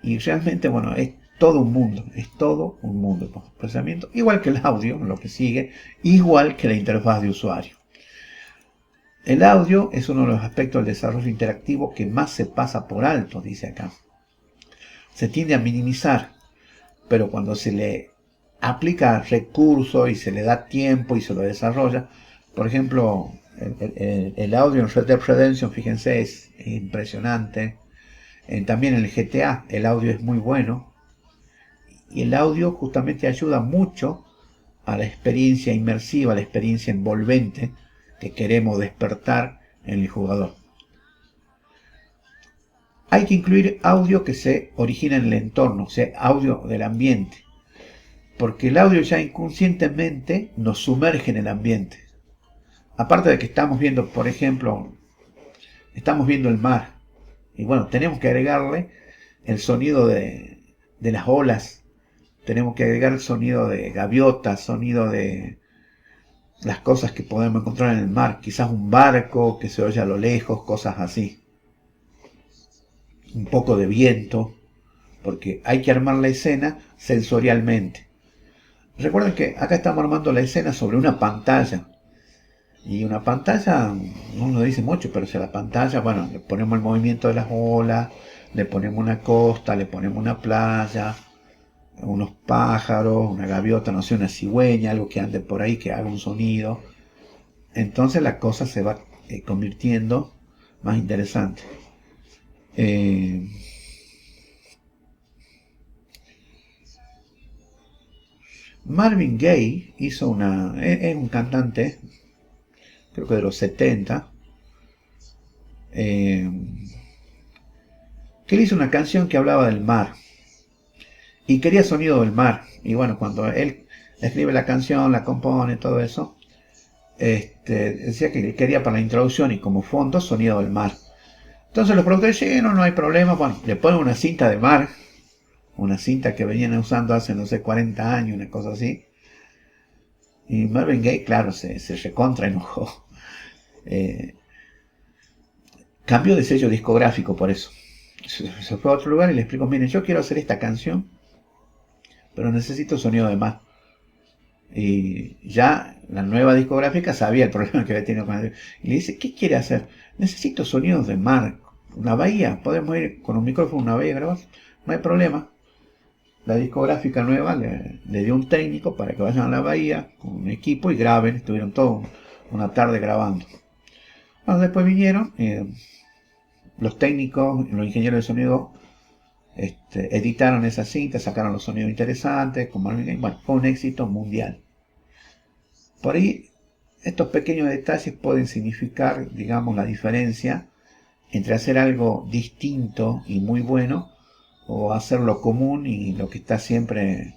y realmente, bueno, es todo un mundo el postprocesamiento, igual que el audio, lo que sigue, igual que la interfaz de usuario. El audio es uno de los aspectos del desarrollo interactivo que más se pasa por alto, dice acá. Se tiende a minimizar, pero cuando se le aplica recursos y se le da tiempo y se lo desarrolla, por ejemplo, el audio en Red Dead Redemption, fíjense, es impresionante. También en el GTA el audio es muy bueno, y el audio justamente ayuda mucho a la experiencia inmersiva, a la experiencia envolvente que queremos despertar en el jugador. Hay que incluir audio que se origina en el entorno, o sea, audio del ambiente, porque el audio ya inconscientemente nos sumerge en el ambiente. Aparte de que estamos viendo, por ejemplo, estamos viendo el mar, y bueno, tenemos que agregarle el sonido de las olas, tenemos que agregar el sonido de gaviotas, sonido de las cosas que podemos encontrar en el mar, quizás un barco que se oye a lo lejos, cosas así. Un poco de viento, porque hay que armar la escena sensorialmente. Recuerden que acá estamos armando la escena sobre una pantalla, y una pantalla no nos dice mucho, pero si a la pantalla, bueno, le ponemos el movimiento de las olas, le ponemos una costa, le ponemos una playa, unos pájaros, una gaviota, no sé, una cigüeña, algo que ande por ahí, que haga un sonido. Entonces la cosa se va convirtiendo más interesante. Marvin Gaye hizo es un cantante, creo que de los 70, que él hizo una canción que hablaba del mar y quería sonido del mar. Y bueno, cuando él escribe la canción, la compone, todo eso, decía que quería para la introducción y como fondo sonido del mar. Entonces los productores dijeron, no hay problema, bueno, le ponen una cinta de mar, una cinta que venían usando hace, no sé, 40 años, una cosa así. Y Marvin Gaye, claro, se recontra enojó. Cambió de sello discográfico por eso. Se fue a otro lugar y le explicó, miren, yo quiero hacer esta canción, pero necesito sonido de mar. Y ya la nueva discográfica sabía el problema que había tenido con él. Y le dice, ¿qué quiere hacer? Necesito sonidos de mar. Una bahía, podemos ir con un micrófono a una bahía a grabar, no hay problema. La discográfica nueva le dio un técnico para que vayan a la bahía con un equipo y graben. Estuvieron toda una tarde grabando. Bueno, después vinieron los técnicos, los ingenieros de sonido, editaron esa cinta, sacaron los sonidos interesantes, bueno, fue un éxito mundial. Por ahí, estos pequeños detalles pueden significar, digamos, la diferencia entre hacer algo distinto y muy bueno, o hacer lo común y lo que está siempre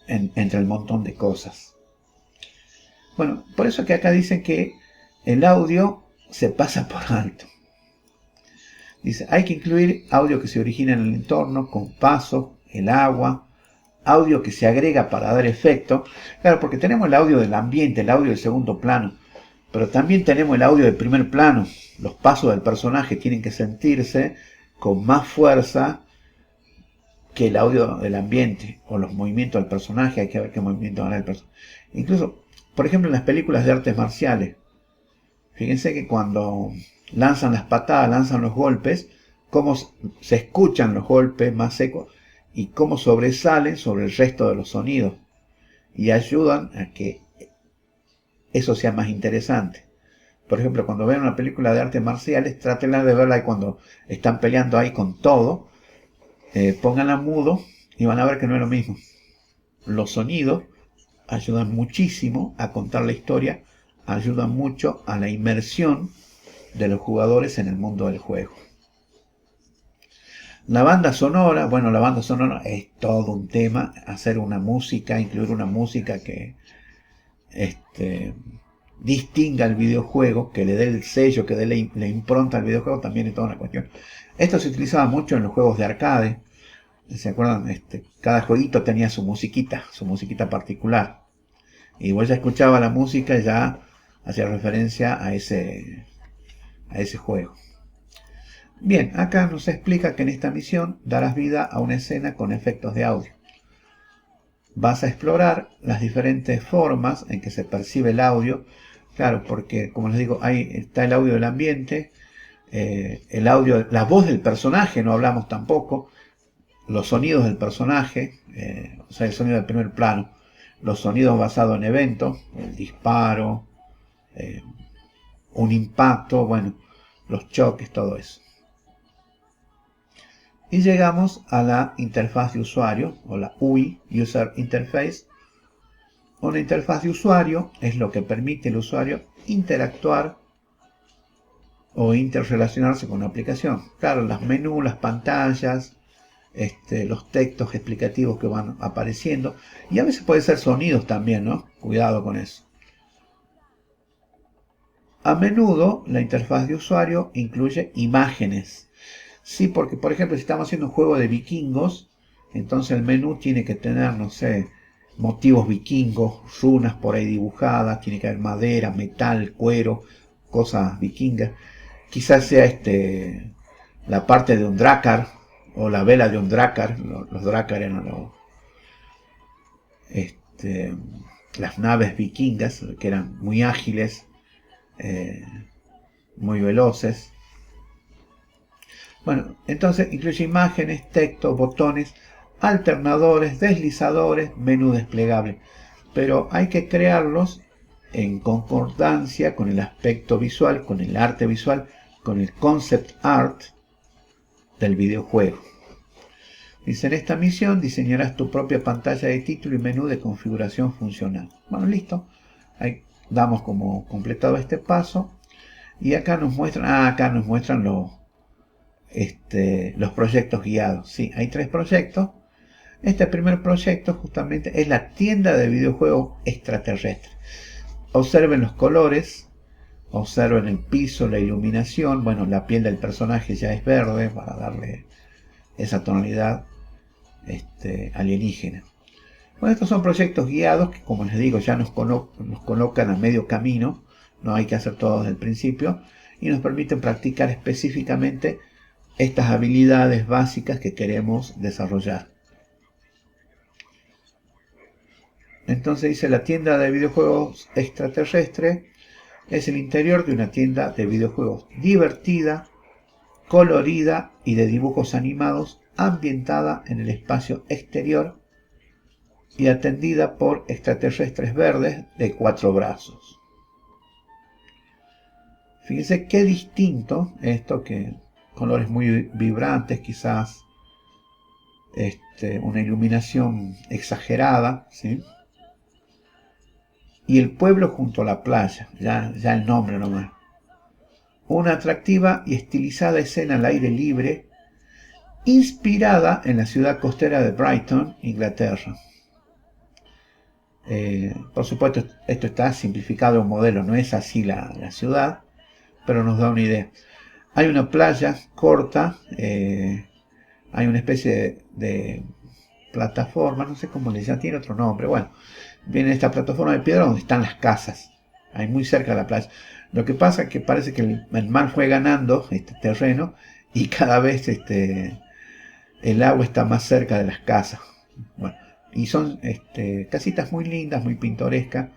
entre el montón de cosas. Bueno, por eso que acá dicen que el audio se pasa por alto. Dice, hay que incluir audio que se origina en el entorno, con pasos, el agua, audio que se agrega para dar efecto. Claro, porque tenemos el audio del ambiente, el audio del segundo plano, pero también tenemos el audio del primer plano. Los pasos del personaje tienen que sentirse con más fuerza que el audio del ambiente, o los movimientos del personaje, hay que ver qué movimiento hará el personaje. Incluso, por ejemplo, en las películas de artes marciales, fíjense que cuando lanzan las patadas, lanzan los golpes, cómo se escuchan los golpes más secos y cómo sobresalen sobre el resto de los sonidos y ayudan a que eso sea más interesante. Por ejemplo, cuando ven una película de artes marciales, trátenla de verla y cuando están peleando ahí con todo, pónganla mudo y van a ver que no es lo mismo. Los sonidos ayudan muchísimo a contar la historia, ayudan mucho a la inmersión de los jugadores en el mundo del juego. La banda sonora, bueno, la banda sonora es todo un tema, hacer una música, incluir una música que distinga el videojuego, que le dé el sello, que dé la impronta al videojuego, también es toda una cuestión. Esto se utilizaba mucho en los juegos de arcade. ¿Se acuerdan? Cada jueguito tenía su musiquita particular. Y vos ya escuchaba la música y ya hacía referencia a ese juego. Bien, acá nos explica que en esta misión darás vida a una escena con efectos de audio. Vas a explorar las diferentes formas en que se percibe el audio. Claro, porque como les digo, ahí está el audio del ambiente, el audio, la voz del personaje, no hablamos tampoco, los sonidos del personaje, o sea, el sonido del primer plano, los sonidos basados en eventos, el disparo, un impacto, bueno, los choques, todo eso. Y llegamos a la interfaz de usuario, o la UI, User Interface. Una interfaz de usuario es lo que permite al usuario interactuar o interrelacionarse con una aplicación. Claro, los menús, las pantallas, los textos explicativos que van apareciendo. Y a veces puede ser sonidos también, ¿no? Cuidado con eso. A menudo la interfaz de usuario incluye imágenes. Sí, porque por ejemplo si estamos haciendo un juego de vikingos, entonces el menú tiene que tener, no sé, motivos vikingos, runas por ahí dibujadas, tiene que haber madera, metal, cuero, cosas vikingas. Quizás sea la parte de un drácar o la vela de un drácar. Los drácar eran las naves vikingas que eran muy ágiles, muy veloces. Bueno, entonces incluye imágenes, texto, botones, alternadores, deslizadores, menú desplegable. Pero hay que crearlos en concordancia con el aspecto visual, con el arte visual, con el concept art del videojuego. Dice, en esta misión diseñarás tu propia pantalla de título y menú de configuración funcional. Bueno, listo. Ahí damos como completado este paso. Y acá nos muestran, los proyectos guiados. Sí, hay 3 proyectos. Este primer proyecto justamente es la tienda de videojuegos extraterrestre. Observen los colores, observen el piso, la iluminación. Bueno, la piel del personaje ya es verde para darle esa tonalidad alienígena. Bueno, estos son proyectos guiados que, como les digo, ya nos colocan a medio camino. No hay que hacer todo desde el principio. Y nos permiten practicar específicamente estas habilidades básicas que queremos desarrollar. Entonces dice, la tienda de videojuegos extraterrestre es el interior de una tienda de videojuegos divertida, colorida y de dibujos animados, ambientada en el espacio exterior y atendida por extraterrestres verdes de 4 brazos. Fíjense qué distinto esto, que colores muy vibrantes, quizás una iluminación exagerada, ¿sí? Y el pueblo junto a la playa, ya el nombre nomás. Una atractiva y estilizada escena al aire libre, inspirada en la ciudad costera de Brighton, Inglaterra. Por supuesto, esto está simplificado en modelo, no es así la ciudad, pero nos da una idea. Hay una playa corta, hay una especie de plataforma, no sé cómo le llaman, tiene otro nombre. Bueno, viene esta plataforma de piedra donde están las casas, ahí muy cerca de la playa. Lo que pasa es que parece que el mar fue ganando este terreno y cada vez el agua está más cerca de las casas. Bueno, y son casitas muy lindas, muy pintorescas.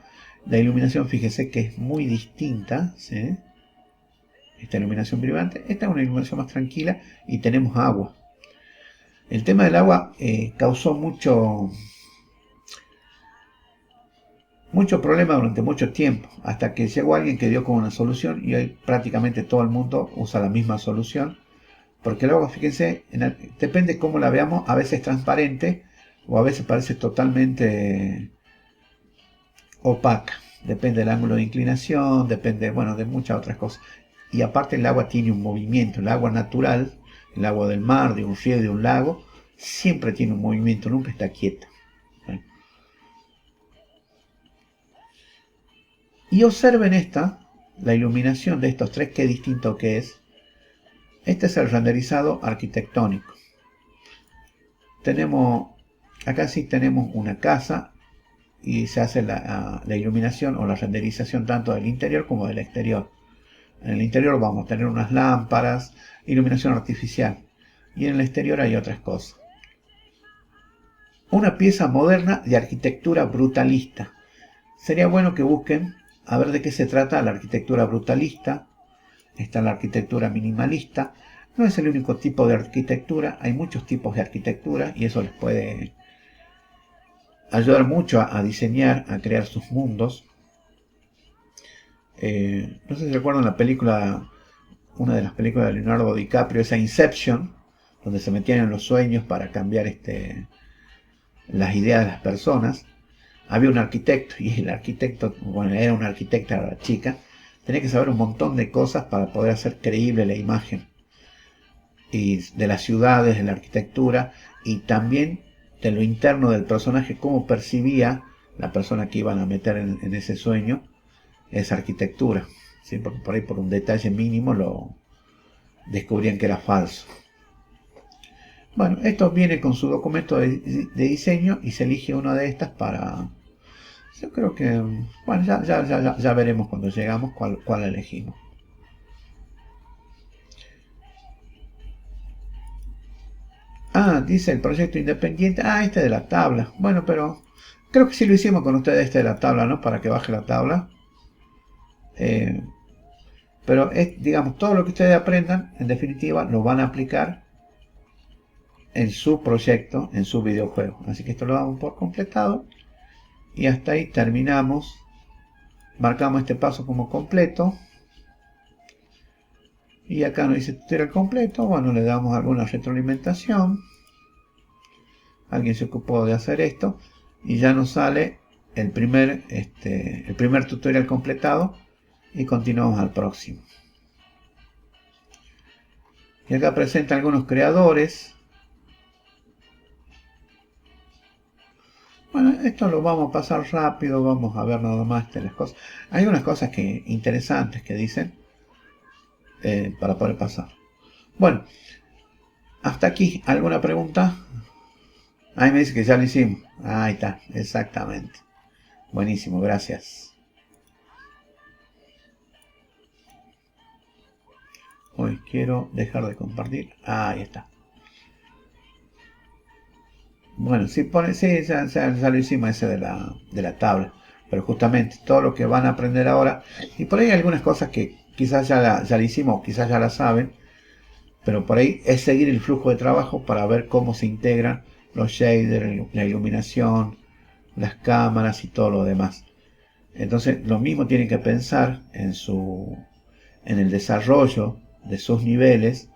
La iluminación, fíjese que es muy distinta, ¿sí? Esta iluminación vibrante, esta es una iluminación más tranquila y tenemos agua. El tema del agua causó mucho Mucho problema durante mucho tiempo, hasta que llegó alguien que dio con una solución y hoy prácticamente todo el mundo usa la misma solución. Porque luego, fíjense, depende cómo la veamos, a veces es transparente o a veces parece totalmente opaca. Depende del ángulo de inclinación, depende, bueno, de muchas otras cosas. Y aparte el agua tiene un movimiento, el agua natural, el agua del mar, de un río, de un lago, siempre tiene un movimiento, nunca está quieta. Bueno. Y observen la iluminación de estos tres, qué distinto que es. Este es el renderizado arquitectónico. Acá sí tenemos una casa y se hace la iluminación o la renderización tanto del interior como del exterior. En el interior vamos a tener unas lámparas, iluminación artificial, y en el exterior hay otras cosas. Una pieza moderna de arquitectura brutalista. Sería bueno que busquen a ver de qué se trata la arquitectura brutalista. Está la arquitectura minimalista. No es el único tipo de arquitectura, hay muchos tipos de arquitectura y eso les puede ayudar mucho a diseñar, a crear sus mundos. No sé si recuerdan la película, una de las películas de Leonardo DiCaprio, esa Inception, donde se metían en los sueños para cambiar las ideas de las personas. Había un arquitecto y el arquitecto, bueno, era una arquitecta la chica, tenía que saber un montón de cosas para poder hacer creíble la imagen y de las ciudades, de la arquitectura y también de lo interno del personaje, cómo percibía la persona que iban a meter en ese sueño esa arquitectura, ¿sí? Porque por ahí por un detalle mínimo lo descubrían que era falso. Bueno, esto viene con su documento de diseño y se elige una de estas para... Yo creo que... Bueno, ya veremos cuando llegamos cuál elegimos. Ah, dice el proyecto independiente. Ah, este de la tabla. Bueno, pero creo que sí lo hicimos con ustedes, este de la tabla, ¿no? Para que baje la tabla. Pero es, digamos, todo lo que ustedes aprendan, en definitiva, lo van a aplicar en su proyecto, en su videojuego. Así que esto lo damos por completado. Y hasta ahí terminamos. Marcamos este paso como completo. Y acá nos dice tutorial completo. Bueno, le damos alguna retroalimentación. Alguien se ocupó de hacer esto. Y ya nos sale el primer tutorial completado. Y continuamos al próximo. Y acá presenta algunos creadores. Bueno, esto lo vamos a pasar rápido. Vamos a ver nada más las cosas. Hay unas cosas interesantes que dicen. Para poder pasar. Bueno, hasta aquí, ¿alguna pregunta? Ahí me dice que ya lo hicimos. Ahí está, exactamente. Buenísimo, gracias. Hoy quiero dejar de compartir. Ahí está. Bueno, sí, ya lo hicimos ese de la tabla. Pero justamente todo lo que van a aprender ahora. Y por ahí hay algunas cosas que quizás ya la hicimos, quizás ya la saben, pero por ahí es seguir el flujo de trabajo para ver cómo se integran los shaders, la iluminación, las cámaras y todo lo demás. Entonces lo mismo tienen que pensar en el desarrollo de sus niveles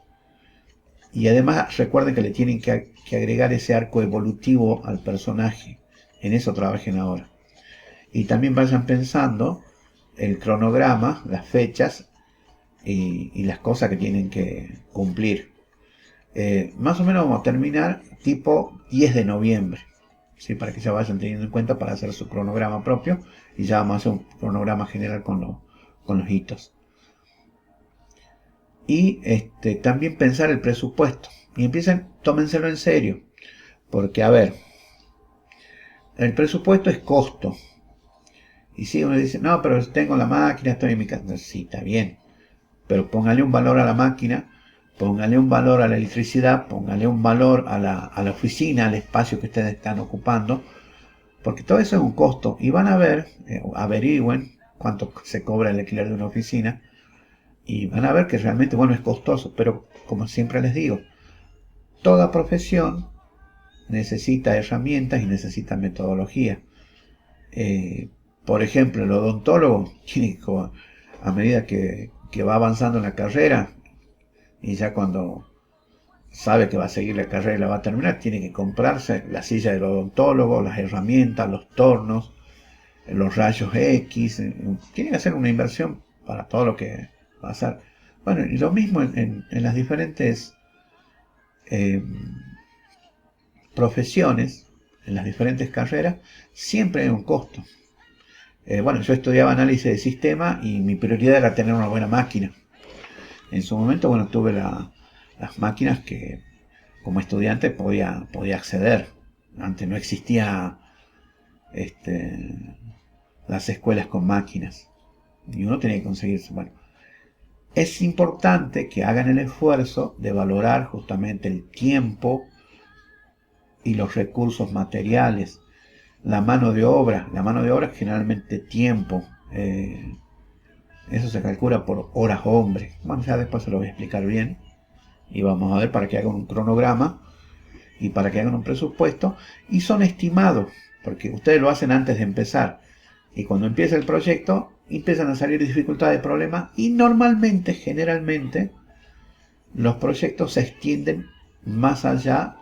y además recuerden que le tienen que agregar ese arco evolutivo al personaje. En eso trabajen ahora. Y también vayan pensando el cronograma, las fechas y las cosas que tienen que cumplir. Más o menos vamos a terminar tipo 10 de noviembre, ¿sí? Para que ya vayan teniendo en cuenta para hacer su cronograma propio y ya vamos a hacer un cronograma general con los hitos. Y también pensar el presupuesto y tómenselo en serio, porque a ver, el presupuesto es costo. Y si uno dice, no, pero tengo la máquina, estoy en mi casa. Sí, está bien. Pero póngale un valor a la máquina, póngale un valor a la electricidad, póngale un valor a la oficina, al espacio que ustedes están ocupando. Porque todo eso es un costo. Y van a ver, averigüen cuánto se cobra el alquiler de una oficina. Y van a ver que realmente, bueno, es costoso. Pero como siempre les digo, toda profesión necesita herramientas y necesita metodología. Por ejemplo, el odontólogo tiene que, a medida que va avanzando en la carrera, y ya cuando sabe que va a seguir la carrera y la va a terminar, tiene que comprarse la silla del odontólogo, las herramientas, los tornos, los rayos X, tiene que hacer una inversión para todo lo que va a hacer. Bueno, y lo mismo en las diferentes profesiones, en las diferentes carreras, siempre hay un costo. Bueno, yo estudiaba análisis de sistema y mi prioridad era tener una buena máquina. En su momento, bueno, tuve las máquinas que como estudiante podía acceder. Antes no existía las escuelas con máquinas y uno tenía que conseguirse. Bueno, es importante que hagan el esfuerzo de valorar justamente el tiempo y los recursos materiales, la mano de obra es generalmente tiempo, eso se calcula por horas hombre. Bueno, ya después se lo voy a explicar bien y vamos a ver para que hagan un cronograma y para que hagan un presupuesto, y son estimados porque ustedes lo hacen antes de empezar, y cuando empieza el proyecto empiezan a salir dificultades, problemas, y normalmente, generalmente, los proyectos se extienden más allá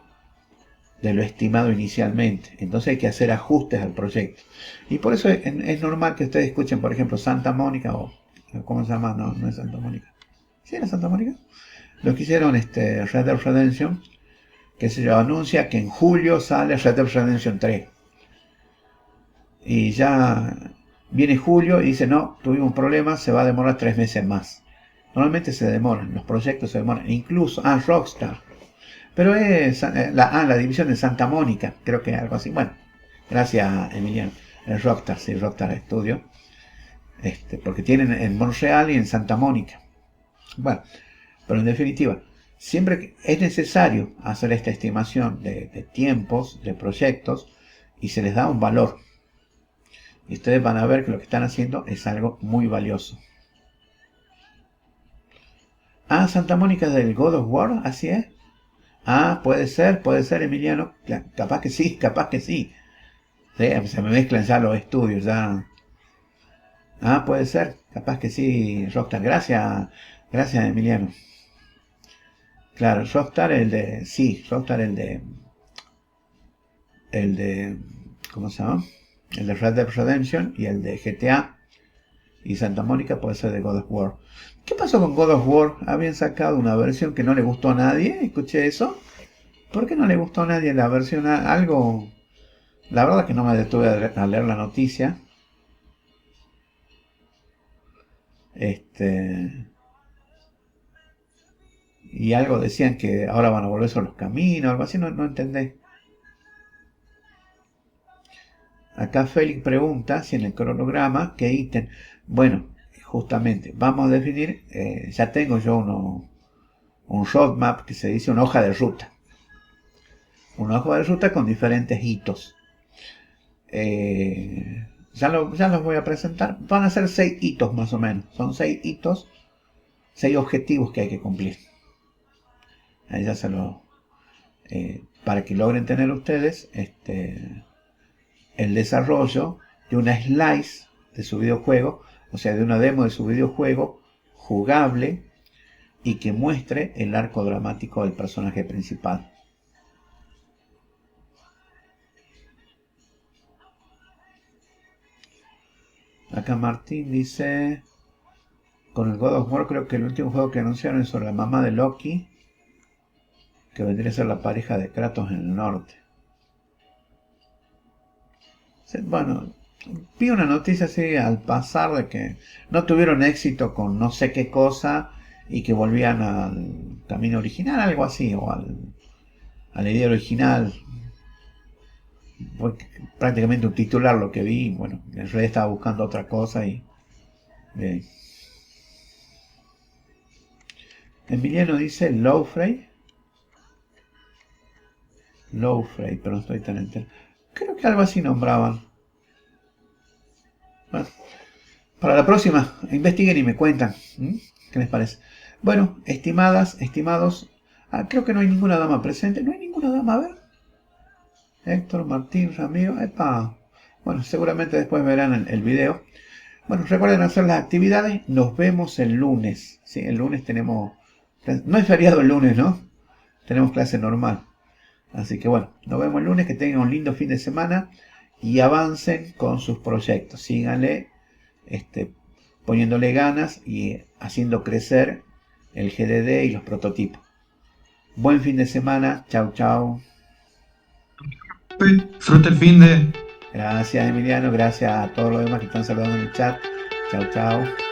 de lo estimado inicialmente. Entonces hay que hacer ajustes al proyecto. Y por eso es normal que ustedes escuchen, por ejemplo, Santa Mónica, o ¿cómo se llama? No es Santa Mónica. ¿Sí era Santa Mónica? Lo que hicieron Red Dead Redemption, que se anuncia que en julio sale Red Dead Redemption 3. Y ya viene julio y dice, no, tuvimos un problema, se va a demorar 3 meses más. Normalmente se demoran, los proyectos se demoran. Incluso, Rockstar. Pero es la división de Santa Mónica, creo que algo así. Bueno, gracias Emiliano. El Rockstar, sí, Rockstar Studio. Porque tienen en Montreal y en Santa Mónica. Bueno, pero en definitiva, siempre que es necesario hacer esta estimación de tiempos, de proyectos, y se les da un valor. Y ustedes van a ver que lo que están haciendo es algo muy valioso. Santa Mónica del God of War, así es. Puede ser, Emiliano. Capaz que sí, capaz que sí. Sí, se me mezclan ya los estudios, ya. Puede ser, capaz que sí, Rockstar. Gracias, Emiliano. Claro, Rockstar el de ¿cómo se llama? El de Red Dead Redemption y el de GTA. Y Santa Mónica puede ser de God of War. ¿Qué pasó con God of War? Habían sacado una versión que no le gustó a nadie. Escuché eso. ¿Por qué no le gustó a nadie la versión? Algo... La verdad que no me detuve a leer la noticia. Y algo decían que ahora van a volver sobre los caminos. Algo así, no entendé. Acá Félix pregunta si en el cronograma, ¿qué ítem? Bueno, justamente, vamos a definir, ya tengo yo un roadmap que se dice una hoja de ruta. Una hoja de ruta con diferentes hitos. Ya los voy a presentar. Van a ser 6 hitos más o menos. Son 6 hitos, 6 objetivos que hay que cumplir. Ahí ya se lo... para que logren tener ustedes el desarrollo de una slice de su videojuego, o sea, de una demo de su videojuego jugable y que muestre el arco dramático del personaje principal. Acá Martín dice, con el God of War creo que el último juego que anunciaron es sobre la mamá de Loki, que vendría a ser la pareja de Kratos en el norte. Bueno, vi una noticia así al pasar de que no tuvieron éxito con no sé qué cosa y que volvían al camino original, algo así, o a la idea original. Fue prácticamente un titular lo que vi. Bueno, en realidad estaba buscando otra cosa y... Emiliano dice Lowfrey, pero no estoy tan entero. Creo que algo así nombraban. Bueno, para la próxima, investiguen y me cuentan. ¿Qué les parece? Bueno, estimados. Creo que no hay ninguna dama presente. No hay ninguna dama, a ver. Héctor, Martín, Ramiro. Epa. Bueno, seguramente después verán el video. Bueno, recuerden hacer las actividades. Nos vemos el lunes. ¿Sí? El lunes tenemos... No es feriado el lunes, ¿no? Tenemos clase normal. Así que bueno, nos vemos el lunes. Que tengan un lindo fin de semana. Y avancen con sus proyectos. Síganle poniéndole ganas y haciendo crecer el GDD y los prototipos. Buen fin de semana. Chau, chau. Disfruta el fin de... Gracias, Emiliano. Gracias a todos los demás que están saludando en el chat. Chau, chau.